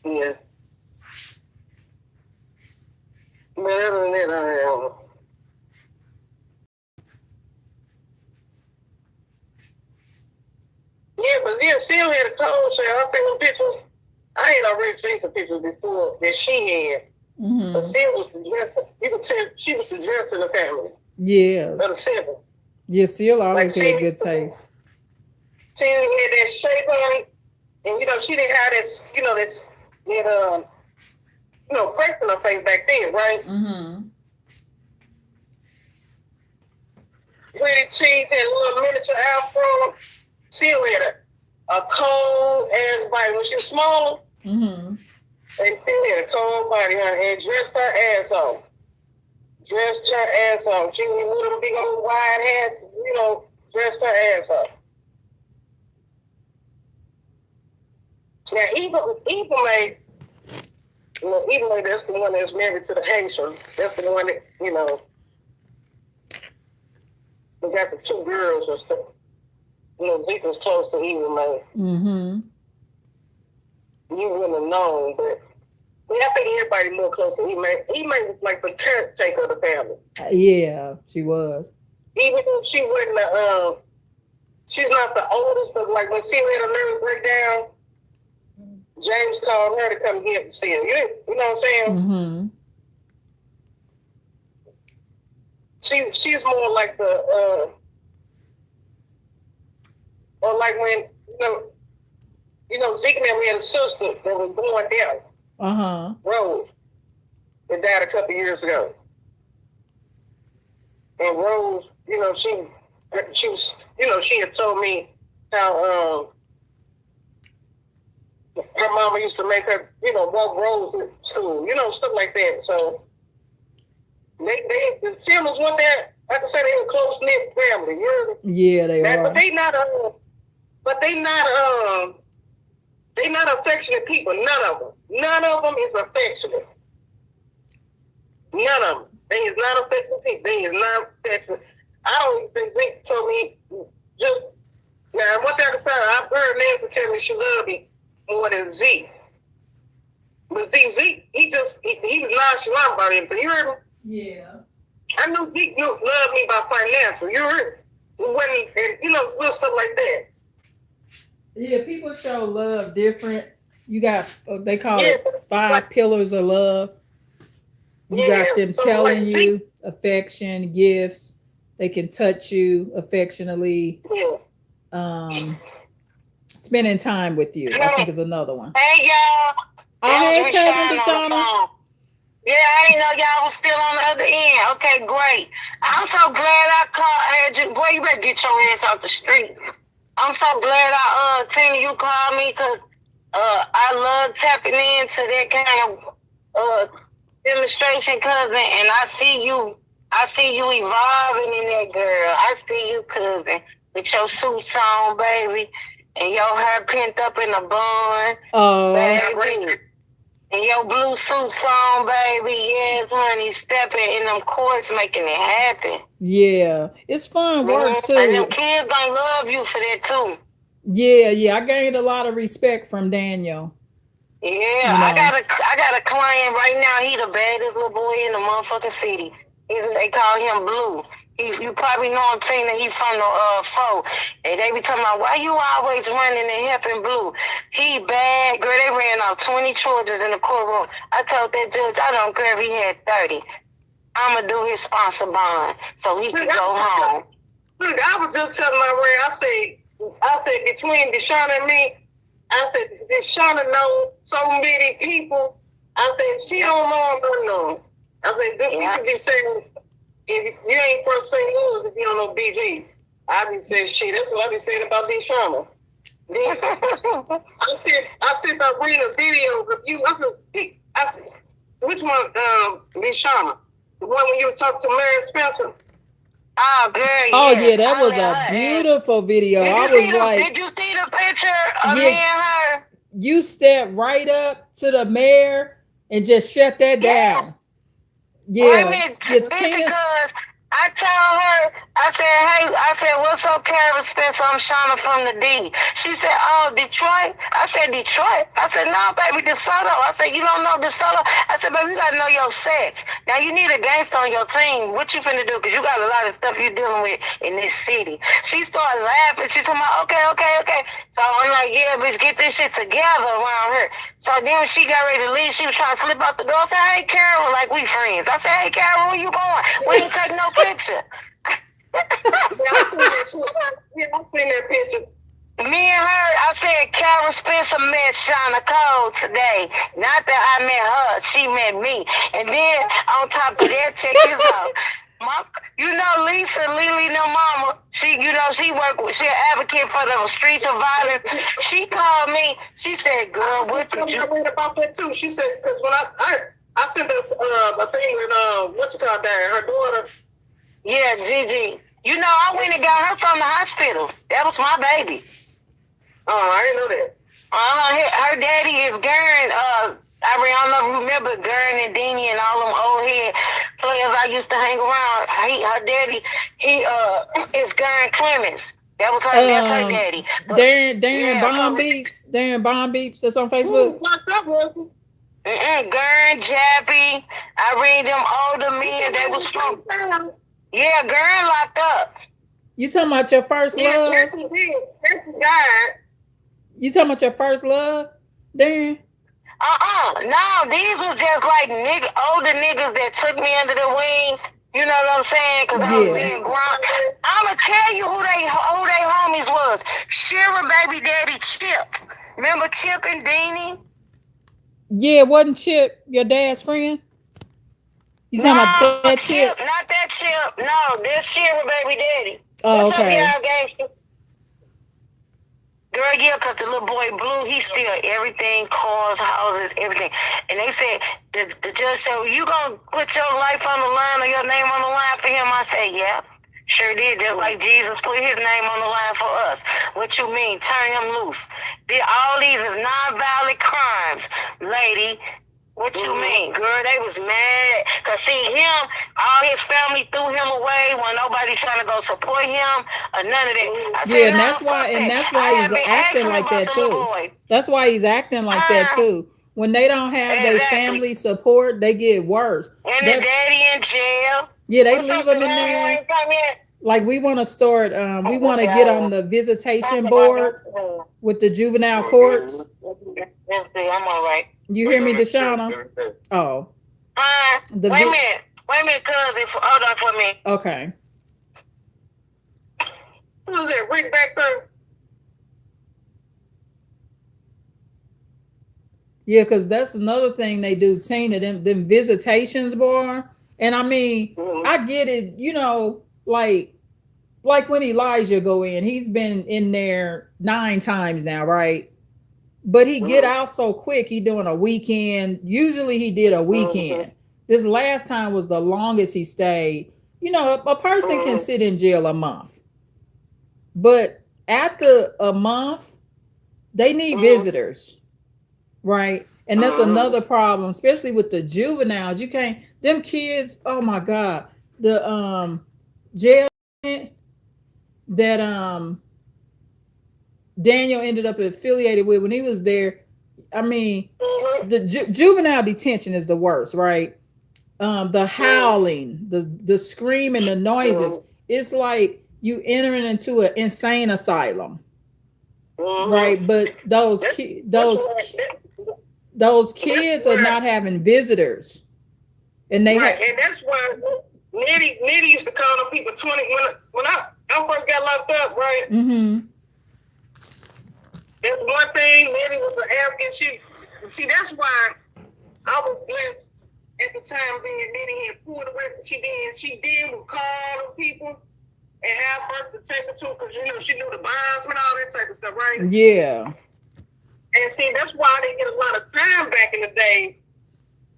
Yeah. But other than that, I don't know. Yeah, but yeah, she had a cold shower. I seen some pictures. I ain't already seen some pictures before that she had. But she was the dresser. You could tell she was the dresser in the family. Yeah. Of the seven. Yeah, Seal always had good taste. She had that shape on it. And, she didn't have this, cracks in her face back then, right? Pretty cheap, and a little miniature afro. Still had a cold ass body. When she was smaller, they still had a cold body, honey, and dressed her ass off. She with them big old wide hats, dressed her ass off. Now, Eva May, that's the one that's married to the Haitian. That's the one that, we got the two girls or stuff. Zeke was close to Evil Man. Mm-hmm. You wouldn't have known, but I think everybody more close to Evil Man. Evil Man was like the caretaker of the family. Yeah, she was. Even though she wasn't she's not the oldest, but like when she had a nervous breakdown, James called her to come get see him. You know what I'm saying? Mm-hmm. She's more like the or like when Zeke and we had a sister that was born down. Rose. That died a couple years ago. And Rose, she was, she had told me how her mama used to make her, walk Rose to school, stuff like that. So the Simmons one that I can say they were close knit family. Yeah, they are. But they not affectionate people. None of them is affectionate. None of them. They is not affectionate people. They is not affectionate. I don't even think Zeke told me just now. What they're concerned, I've heard Nancy tell me she loved me more than Zeke. But Zeke, he was nonchalant about everything. You heard me? Yeah. I knew Zeke loved me by financial. You heard me? Little stuff like that. Yeah, people show love different. You got they call it 5 pillars of love. You got them telling you affection, gifts. They can touch you affectionately. Yeah. Spending time with you, I think is another one. Hey y'all. Hey, cousin DeShonna. Yeah, I didn't know y'all was still on the other end. Okay, great. I'm so glad I called. Boy, you better get your ass off the street. I'm so glad Tina, you called me because I love tapping into that kind of demonstration, cousin, and I see you evolving in that girl. I see you, cousin, with your suits on, baby, and your hair pent up in a bun, baby, and your blue suits on, baby. Yes, honey, stepping in them courts, making it happen. Yeah, it's fun work too. And them kids gonna love you for that too. Yeah, I gained a lot of respect from Daniel. Yeah, I got a client right now. He the baddest little boy in the motherfucking city. They call him Blue. You probably know him, Tina. He from the Fo. And they be talking about, why you always running and helping Blue? He bad. Girl, they ran out 20 charges in the courtroom. I told that judge, I don't care if he had 30. I'm going to do his sponsor bond so he can go home. Look, I was just telling my Ray, I said between DeShonna and me, I said, DeShonna know so many people. I said, she don't know. I said, good people be saying, if you ain't from St. Louis, if you don't know BG, I be saying, shit, that's what I be saying about DeShonna. I sent Irene a video of you. I said, which one, DeShonna? The one when you was talking to Mary Spencer? Oh, girl, oh yeah, that was a beautiful video. Did you see the picture of me and her? You stepped right up to the mayor and just shut that down. Yeah, because I told her, I said, what's up, Karen Spencer? I'm Shauna from the D. She said, oh, Detroit? I said, Detroit? I said, no, baby, DeSoto. I said, you don't know DeSoto? I said, baby, you got to know your sex. Now, you need a gangster on your team. What you finna do? Because you got a lot of stuff you're dealing with in this city. She started laughing. She told me, okay. So I'm like, yeah, bitch, get this shit together around here. So then when she got ready to leave, she was trying to slip out the door. I said, hey, Carol, like we friends. I said, hey, Carol, where you going? We ain't take no picture. I seen that picture. Me and her, I said, Karen Spencer met Shauna Cole today. Not that I met her, she met me. And then on top of that, check this out. Lisa, Lily, no mama, she an advocate for the streets of violence. She called me. She said, girl, what did you... I read about that too. She said, because when I sent a thing with, her daughter. Yeah, Gigi. I went and got her from the hospital. That was my baby. Oh, I didn't know that. Her daddy is Gern. I don't know if you remember Gern and Deanie and all them old head players I used to hang around. Her daddy, he is Gern Clemens. That was her. That's her daddy. But, Darren Bomb Beats. Darren Bomb Beats. That's on Facebook. Gurn, Jappy, Irene, them older men. They was from. Yeah, Gurn locked up. You talking about your first love? You talking about your first love, Darren? No, these was just like older niggas that took me under the wing. You know what I'm saying? Because I was being grown. I'm going to tell you who they homies was. Shira baby daddy Chip. Remember Chip and Deanie? Yeah, wasn't Chip your dad's friend? You talking about that Chip? Not that Chip. No, this Shira baby daddy. Oh, okay. Girl, yeah, because the little boy Blue, he steal everything, cars, houses, everything. And they said, the judge said, well, you going to put your life on the line or your name on the line for him? I said, yeah, sure did. Just like Jesus put his name on the line for us. What you mean? Turn him loose. All these is nonviolent crimes, lady. What you mean, girl? They was mad. Because, see, him, all his family threw him away when nobody trying to go support him or none of that. Yeah, and that's why he's acting like that, too. That's why he's acting like that, too. When they don't have their family support, they get worse. And the daddy in jail. Yeah, they leave him in there. Like, we want to start, we want to get on the visitation board with the juvenile courts. I'm all right. You hear me, DeShonna? Oh. Wait a minute, cousin. Hold on for me. Okay. Who's that? Rick back there? Yeah, because that's another thing they do, Tina, them visitations, boy. And I mean, I get it, you know, like when Elijah go in, he's been in there 9 times now, right? But he get out so quick. He doing a weekend. Usually he did a weekend. This last time was the longest he stayed. You know, a person can sit in jail a month. But after a month, they need visitors. Right? And that's another problem, especially with the juveniles. You can't, them kids, oh my God. The jail that Daniel ended up affiliated with when he was there. I mean, the juvenile detention is the worst, right? The howling, the screaming, the noises. It's like you entering into an insane asylum, right? But those kids are not having visitors, and they and that's why Nitty used to call them people 20 when I first got locked up, right? That's one thing. Nitty was an African. See, that's why I was blessed at the time being Nitty had pulled away. She did would call them people and have birth to take her to, because you know she knew the bonds and all that type of stuff, right? Yeah. And see, that's why I didn't get a lot of time back in the days.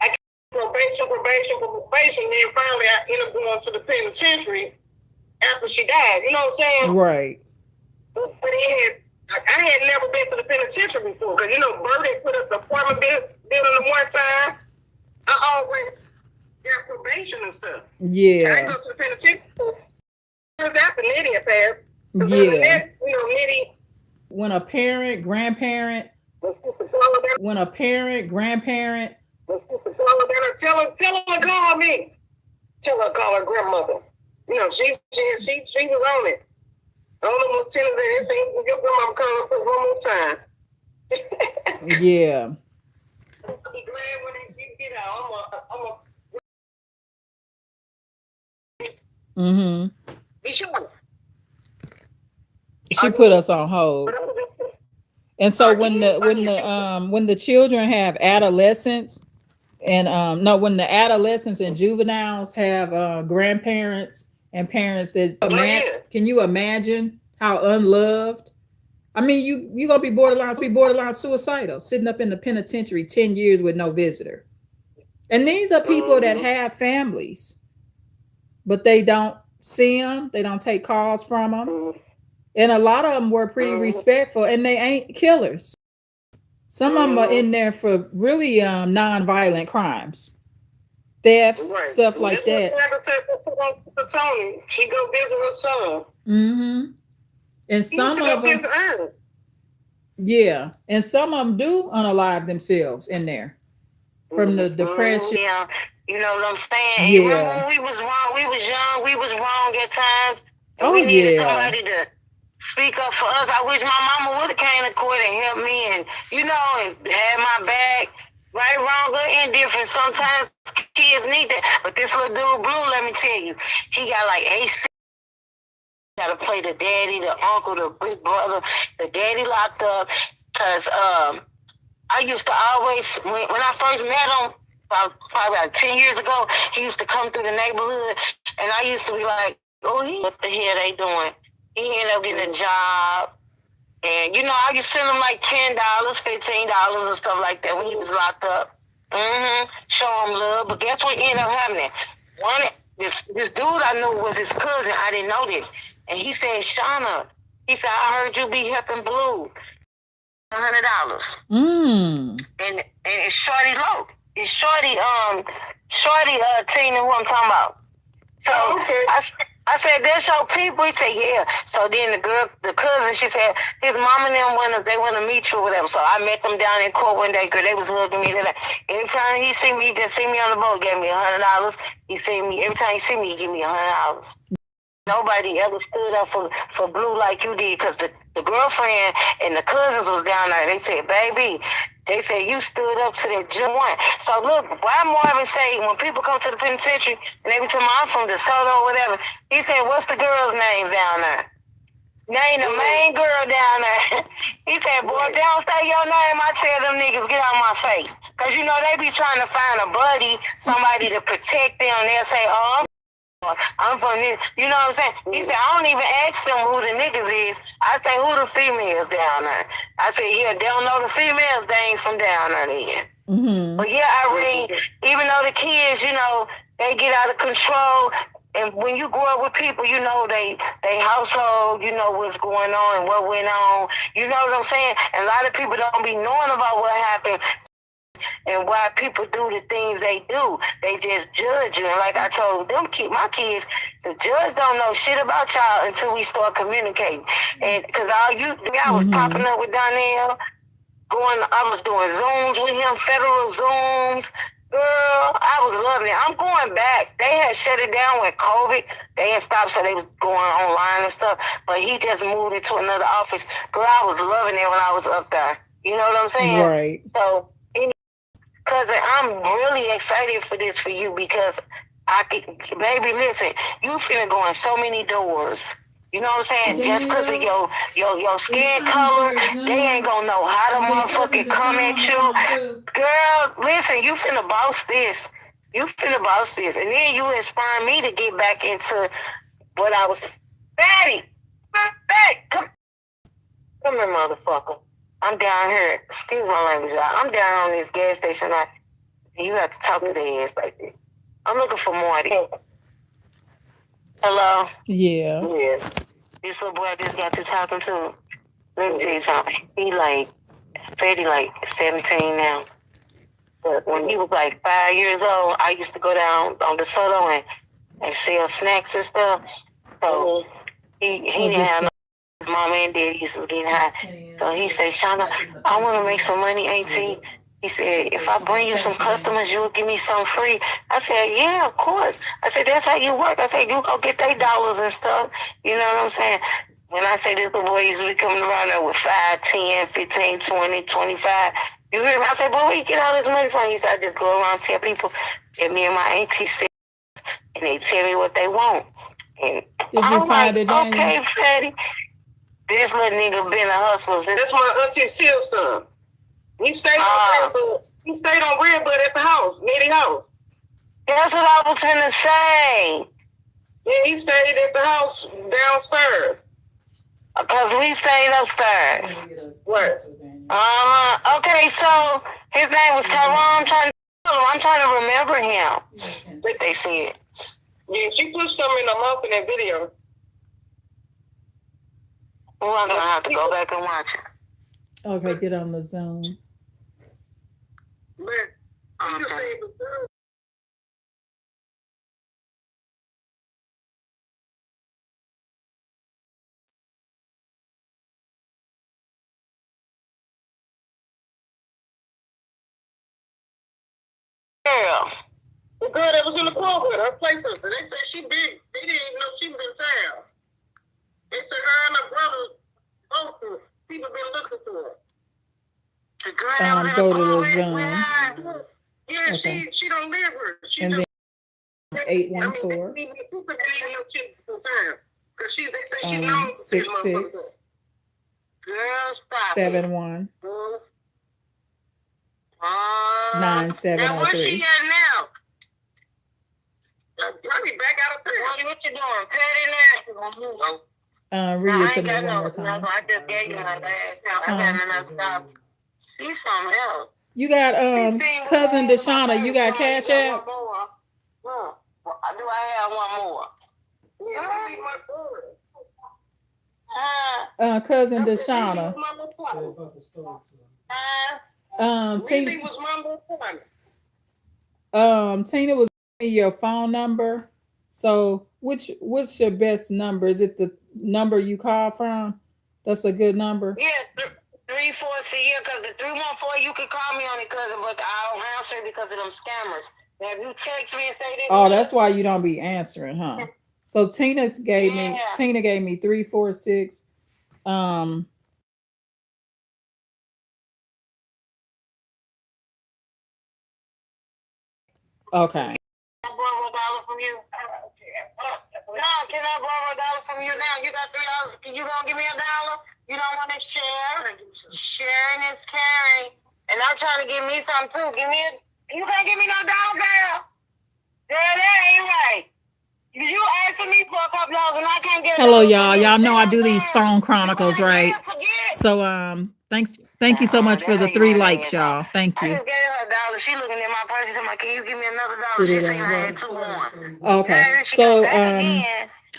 I got probation. Then finally I ended up going to the penitentiary after she died. You know what I'm saying? Right. But I had never been to the penitentiary before, because you know, Birdie put up the apartment building the one time. I always got probation and stuff. Yeah. I didn't go to the penitentiary. After Nitty had passed. Yeah. You know, Nitty. When a parent, grandparent. Tell her to call me. Tell her to call her grandmother. You know, she was on it. All the lieutenants that everything, your grandma call her one more time. Yeah. I'll be glad when you get out. Be sure. She put us on hold. And so when the children have adolescents and when the adolescents and juveniles have grandparents and parents that can you imagine how unloved? I mean, you gonna be borderline suicidal, sitting up in the penitentiary 10 years with no visitor. And these are people that have families, but they don't see them, they don't take calls from them. And a lot of them were pretty respectful, and they ain't killers. Some of them are in there for really non-violent crimes, thefts, stuff like that. She go visit her son. And He used some to of go them, get iron. yeah, and some of them do unalive themselves in there from the depression. Yeah, you know what I'm saying? And you remember Yeah. when we was wrong, we was young, we was wrong at times, and Oh we needed yeah. somebody to speak up for us. I wish my mama would have came to court and helped me and, you know, and had my back. Right, wrong, or indifferent. Sometimes kids need that. But this little dude, Blue, let me tell you, he got like AC. Got to play the daddy, the uncle, the big brother. The daddy locked up because I used to always, when I first met him, probably about 10 years ago, he used to come through the neighborhood, and I used to be like, oh, what the hell they doing? He ended up getting a job. And, you know, I used to send him like $10, $15 and stuff like that when he was locked up. Show him love. But guess what ended up happening? This dude I knew was his cousin. I didn't know this. And he said, Shauna, he said, I heard you be helping Blue. $100. And it's Shorty Loke. It's Shorty Tina who I'm talking about. So okay. I said, that's your people? He said, yeah. So then the cousin, she said, his mom and them they want to meet you or whatever. So I met them down in court one day, girl. They was hugging me. Like, every time he see me, he just see me on the boat, gave me $100. Every time he see me, he give me $100. Nobody ever stood up for Blue like you did, because the girlfriend and the cousins was down there. They said, baby, they said you stood up to that joint. So look, why Marvin say when people come to the penitentiary and they be telling me I'm from DeShonna or whatever, he said, what's the girl's name down there? Name the main girl down there. He said, boy, if they don't say your name, I tell them niggas, get out of my face. Because, you know, they be trying to find a buddy, somebody to protect them. They'll say, oh, I'm from this. You know what I'm saying? He said, I don't even ask them who the niggas is. I say, who the females down there? I said, yeah, they don't know the females. They ain't from down there then. But yeah, Irene, even though the kids, you know, they get out of control, and when you grow up with people, you know, they household, you know what's going on and what went on. You know what I'm saying? And a lot of people don't be knowing about what happened and why people do the things they do. They just judge you. And like I told my kids, the judge don't know shit about y'all until we start communicating. And because I was popping up with Donnell, I was doing Zooms with him, federal Zooms. Girl, I was loving it. I'm going back. They had shut it down with COVID. They had stopped, so they was going online and stuff. But he just moved into another office. Girl, I was loving it when I was up there. You know what I'm saying? Right. So, cousin, I'm really excited for this for you because baby, listen, you finna go in so many doors. You know what I'm saying? Just because of your skin color, they ain't gonna know how to motherfucking come at you. Girl, listen, you finna boss this. You finna boss this. And then you inspire me to get back into what I was. Fatty! Come here, motherfucker. I'm down here. Excuse my language, y'all. I'm down on this gas station. You have to talk to the ass like this. I'm looking for Marty. Hello? Yeah. This little boy I just got to talking to. Let me tell you something. Fatty like 17 now. But when he was like 5 years old, I used to go down on DeShonna and sell snacks and stuff. So he didn't have no mama and daddy used to get high. So he said, Shauna, I want to make some money, auntie. He said, if I bring you some customers, you'll give me some free. I said, yeah, of course. I said, that's how you work. I said, you go get their dollars and stuff. You know what I'm saying? When I say this little boy used to be coming around there with 5, 10, 15, 20, 25. You hear me? I said, boy, where you get all this money from? He said, I just go around and tell people that me and my auntie said, and they tell me what they want. And I'm like, okay, Fatty. This little nigga been a hustler. That's my auntie Shield's son. He stayed on Redbud at the house, near the house. That's what I was gonna say. Yeah, he stayed at the house downstairs. Because we stayed upstairs. What? Okay, so his name was Tyrone. I'm trying to remember him. What they said. Yeah, she put something in the mouth in that video. Well, I'm gonna have to go back and watch it. Okay, get on the Zoom. Man, I'm just saying girl? The girl that was in the car with her place her. They said she big. They didn't even know she was in town. They said her and her brother, both people been looking for her. The girl that was in Go the to car the with Zoom. her? Yeah, Okay. she don't live here. She And just, then 814. people didn't even know she was in town. Because they say she knows to see the motherfucker. 66 Girl, stop 71 it. 9703. Now, where's she at now? Probably back out of town. What you doing? Petty now? Read it to I ain't me got one no, more time. I just gave you my last time. I got enough stuff. See something else. You got cousin DeShonna. You got Cash App? Do I have one more? Yeah, see my brother. Cousin DeShonna. Tina was my mom. Tina was giving me your phone number. So what's your best number? Is it the number you call from? That's a good number. Yeah, 346. Yeah, because the 314 you can call me on it, cousin, but I don't answer because of them scammers. Now, if you text me and say that. Oh, that's why you don't be answering, huh? So Tina gave me 346. Okay. Can I borrow $1 from you? No, can I borrow $1 from you now? You got $3. You gonna give me $1? You don't want to share? Sharing is caring. And I'm trying to give me some too. You can't give me no $1, girl. Girl, that ain't right. You asking me for a couple dollars and I can't get it. Hello, y'all. Y'all know I do these phone chronicles, right? So thank you so much for the 3 likes, y'all. Thank I you. just gave her $1. She looking at my purse. I'm like, can you give me another $1? She saying I had 2 more. Okay. So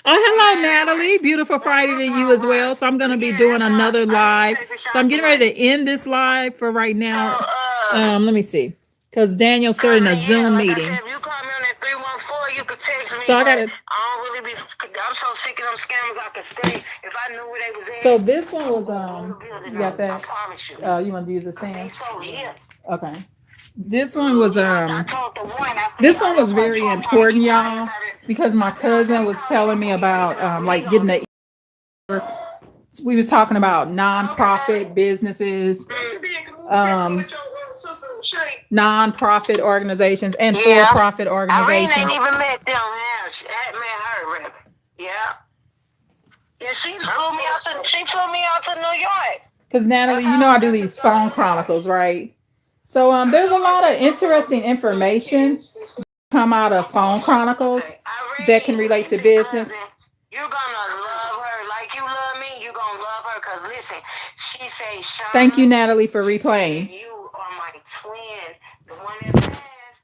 hello, Natalie. Beautiful Friday to you as well. So I'm gonna be doing another live. So I'm getting ready to end this live for right now. Let me see. Because Daniel started a Zoom meeting. If you call me on that 314, you could text me. So I gotta. I don't really be. I'm so sick of them scammers. I could stay if I knew where they was at. So this one was You got that? I promise you. You want to use the same? So here. Okay. This one was This one was very important, y'all, because my cousin was telling me about like getting a. We was talking about nonprofit businesses, nonprofit organizations, and for-profit organizations. Irene ain't even met them. I met her. Yeah. Yeah, she flew me out to New York. Because Natalie, you know I do these phone chronicles, right? So there's a lot of interesting information come out of phone chronicles that can relate to business. You're gonna love her like you love me. You're gonna love her because listen, she say, thank you, Natalie, for replaying. You are my twin, the one that passed.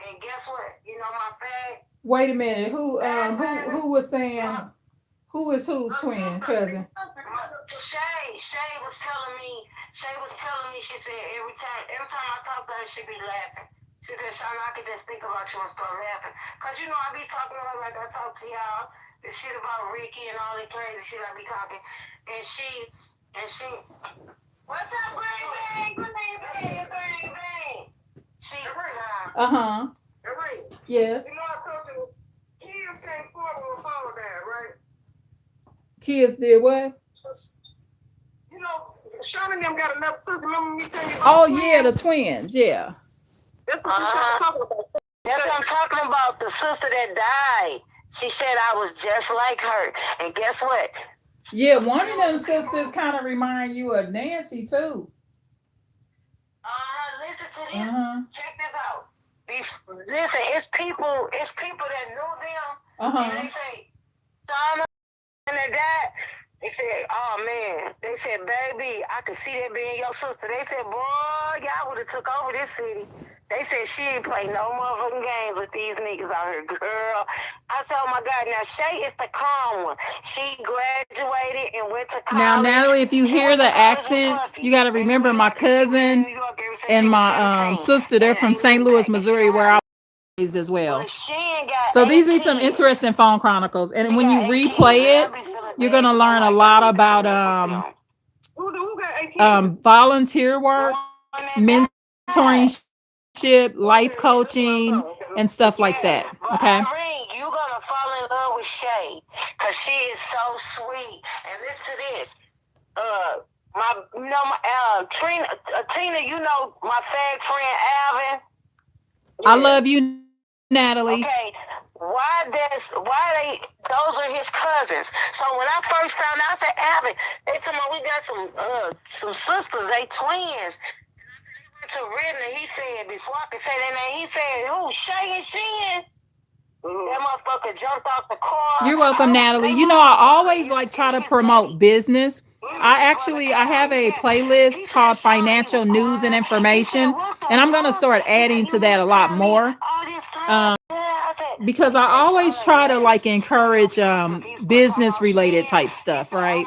And guess what? You know my fag. Wait a minute. Who was saying? Who is whose twin cousin? Shay was telling me. She said every time I talk to her, she be laughing. She said, Shauna, I could just think about you and start laughing. Cause you know I be talking to her like I talk to y'all. The shit about Ricky and all the crazy shit I be talking. And she. What's up, bang? She. Yes. You know I told you, kids can't afford when the phone down, right? Kids did what? You know, Shauna and them got another sister. Remember me telling you Oh about yeah, the twins. Yeah. That's what you're talking about. That's what I'm talking about. The sister that died. She said I was just like her. And guess what? Yeah, one of them sisters kind of remind you of Nancy too. Listen to this. Check this out. Listen, it's people that knew them. And they say, Shauna and their dad. They said, oh man. They said, baby, I could see that being your sister. They said, boy, y'all would have took over this city. They said she ain't play no motherfucking games with these niggas out here, girl. I said, oh my God, now Shay is the calm one. She graduated and went to college. Now, Natalie, if you hear the accent, you got to remember my cousin and my sister. They're from St. Louis, Missouri, where I was as well. So these be some interesting phone chronicles. And when you replay it, you're going to learn a lot about volunteer work, mentoring life coaching, and stuff like that. Okay. Irene, you're gonna fall in love with Shay because she is so sweet. And listen to this. Tina, you know my fag friend Alvin. I love you, Natalie. Okay. Those are his cousins. So when I first found out, I said, Alvin, they told me we got some sisters, they twins. To Ridley, he said, before I could say that name, he said, who, Shay and Shin? That motherfucker jumped off the car. You're welcome, Natalie. You know, I always try to promote business. I have a playlist called Financial News and Information, and I'm going to start adding to that a lot more. Because I always try to encourage business related type stuff, right?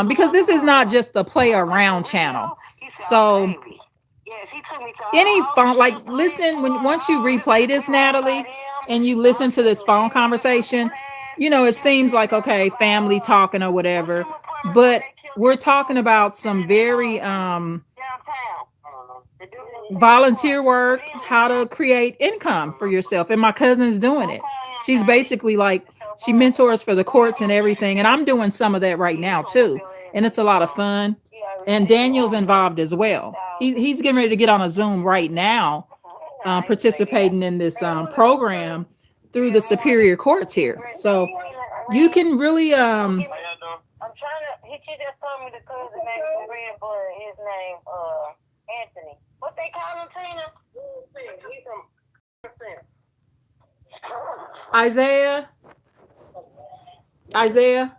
Because this is not just a play around channel. So any phone, listening, once you replay this, Natalie, and you listen to this phone conversation, it seems like, okay, family talking or whatever, but we're talking about some very volunteer work, how to create income for yourself. And my cousin's doing it. She's basically she mentors for the courts and everything. And I'm doing some of that right now too. And it's a lot of fun. And Daniel's involved as well. He's getting ready to get on a Zoom right now, participating in this program through the Superior Courts here. So you can really I'm trying to. He just told me the cousin named Red Blood. His name Anthony. What they call him, Tina? He's from Isaiah,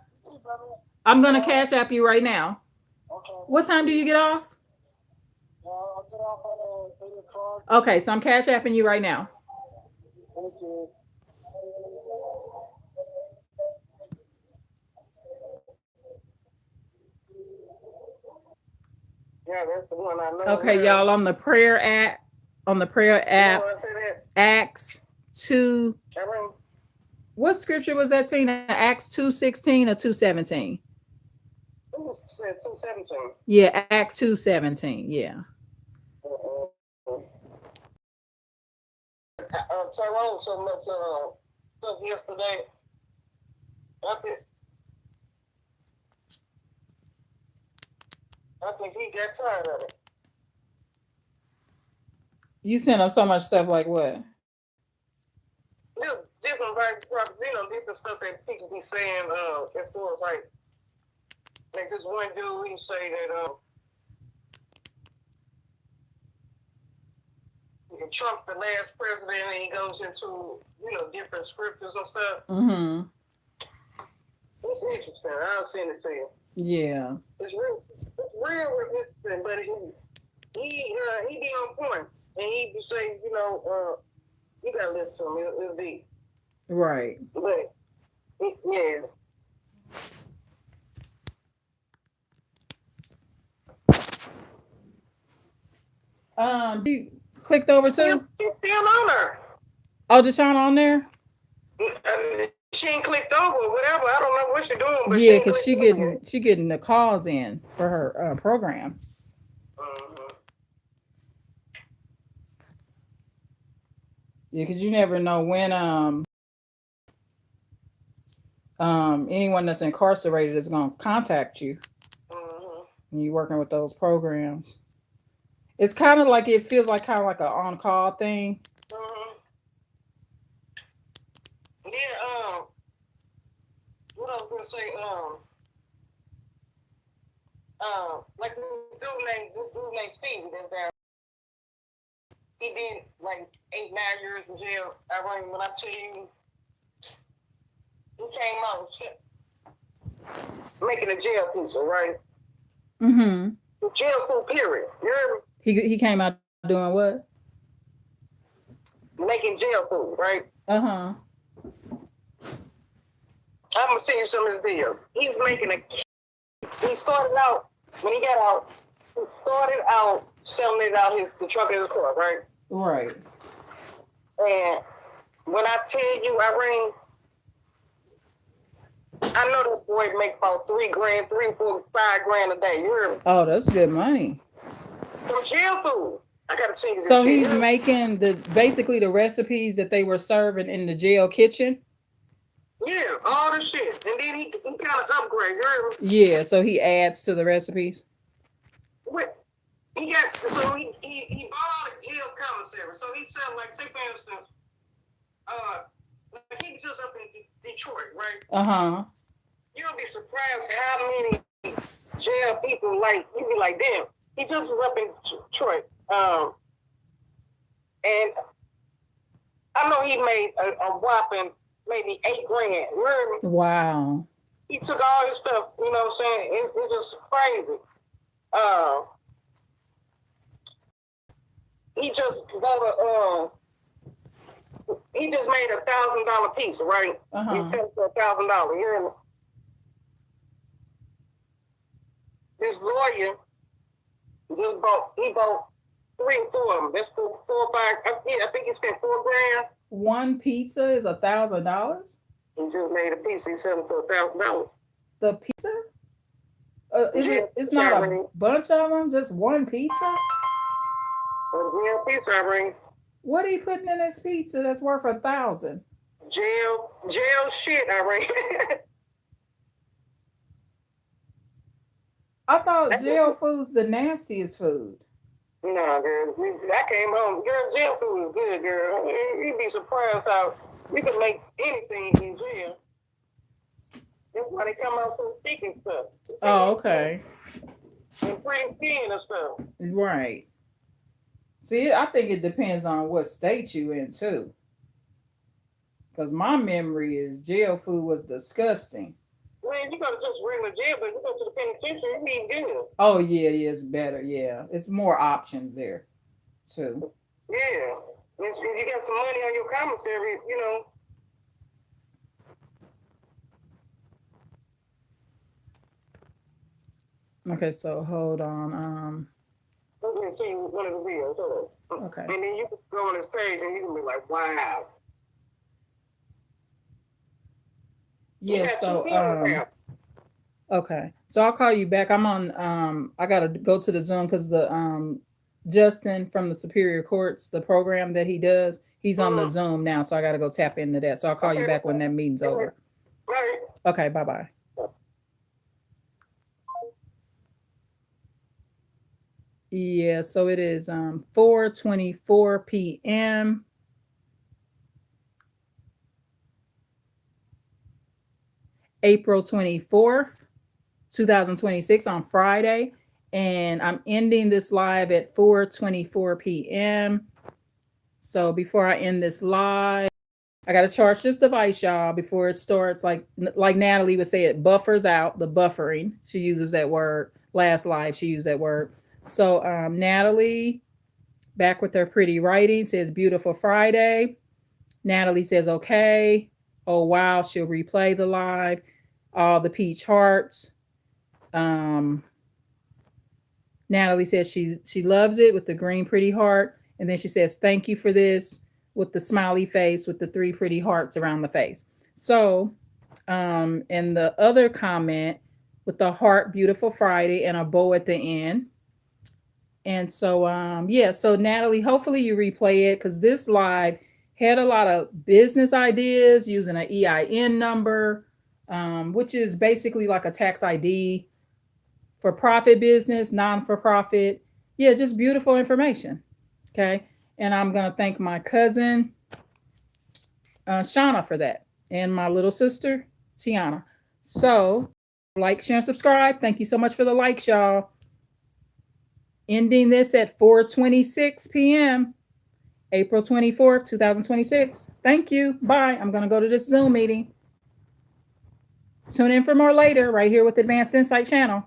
I'm gonna cash app you right now. What time do you get off? Okay, so I'm cash apping you right now. Yeah, that's the one I know. Okay, y'all, on the prayer app, Acts 2. What scripture was that, Tina? Acts 2:16 or 2:17? 2:17. Yeah, Acts 2:17. Yeah. Tyrone so much stuff yesterday. I think he got tired of it. You sent him so much stuff like what? Different, different stuff that people be saying, as far as like this one dude, he say that, Trump the last president, and he goes into, different scriptures and stuff. Mm-hmm. It's interesting. I'll send it to you. Yeah. It's real interesting, but he be on point, and he be saying, you gotta listen to him. It'll be right. But yeah. You clicked over too? She's still on her. Oh, DeShonna on there? She ain't clicked over or whatever. I don't know what she's doing. But yeah, because she getting the calls in for her program. Yeah, because you never know when anyone that's incarcerated is going to contact you when you're working with those programs. It's kind of like, it feels like kind of like an on-call thing. Yeah, what I was gonna say, like this dude named Steve, he did like 8-9 years in jail. Irene, when I tell you, he came out making a jail pizza, right? Mm-hmm. The jail food, period. You heard me? He came out doing what? Making jail food, right? Uh-huh. I'm gonna send you some of his videos. He's making he started out, when he got out, he started out selling it out the trunk of his car, right? Right. And when I tell you, Irene, I know that boy make about $3 grand, $3, $4, $5 grand a day. You heard me? Oh, that's good money. From jail food. I gotta see this. So shit. he's making basically the recipes that they were serving in the jail kitchen. Yeah, all the shit, and then he kind of upgrade. You heard me? Yeah, so he adds to the recipes. What? He got so he bought all the jail commissary. So he said, like, say for instance, like he was just up in Detroit, right? You'll be surprised how many jail people, like, you be like, damn, he just was up in Detroit. And I know he made a whopping maybe $8,000. You heard me? Wow. He took all his stuff, you know what I'm saying? It's just crazy. He just bought he just made $1,000 piece, right? He said for $1,000. You hear me? This lawyer just bought 3 or 4 of them. That's 4 or 5. I think he spent $4,000. One pizza is $1,000. He just made a piece. He sold it for $1,000. The pizza? It's not a bunch of them, just one pizza? Real pizza, Irene. What are you putting in this pizza that's worth $1,000? Jail shit, Irene. I thought jail food's the nastiest food. Nah, girl. I came home. Girl, jail food is good, girl. You'd be surprised how you can make anything in jail. That's why they come out so thick and stuff. Oh, okay. And pretty thin and stuff. Right. See, I think it depends on what state you in, too. Because my memory is jail food was disgusting. Man, you gotta just regular jail, but you go to the penitentiary, you eat good. Oh, yeah, it's better, yeah. It's more options there, too. Yeah. If you got some money on your commissary, you know. Okay, so hold on. I'm going to see one of the videos. Okay. And then you can go on this page and you can be like, wow. Yeah, so okay. So I'll call you back. I'm on I gotta go to the Zoom because the Justin from the Superior Courts, the program that he does, he's on the Zoom now, so I gotta go tap into that. So I'll call you back when that meeting's over. Right. Okay, bye-bye. Yeah, so it is 4:24 p.m. April 24th, 2026 on Friday. And I'm ending this live at 4:24 p.m. So before I end this live, I got to charge this device, y'all, before it starts. Like Natalie would say, it buffers out, the buffering. She uses that word. Last live, she used that word. So Natalie, back with her pretty writing, says beautiful Friday. Natalie says, okay. Oh, wow. She'll replay the live. All the peach hearts. Natalie says she loves it with the green pretty heart. And then she says, thank you for this with the smiley face with the 3 pretty hearts around the face. So, and the other comment with the heart, beautiful Friday, and a bow at the end. And so, yeah, so Natalie, hopefully you replay it because this live had a lot of business ideas using an EIN number, which is basically like a tax ID for profit business, non-for-profit. Yeah, just beautiful information. Okay. And I'm going to thank my cousin, Shauna, for that, and my little sister, Tiana. So like, share, and subscribe. Thank you so much for the likes, y'all. Ending this at 4:26 p.m. April 24th, 2026. Thank you. Bye. I'm going to go to this Zoom meeting. Tune in for more later right here with Advanced Insight channel.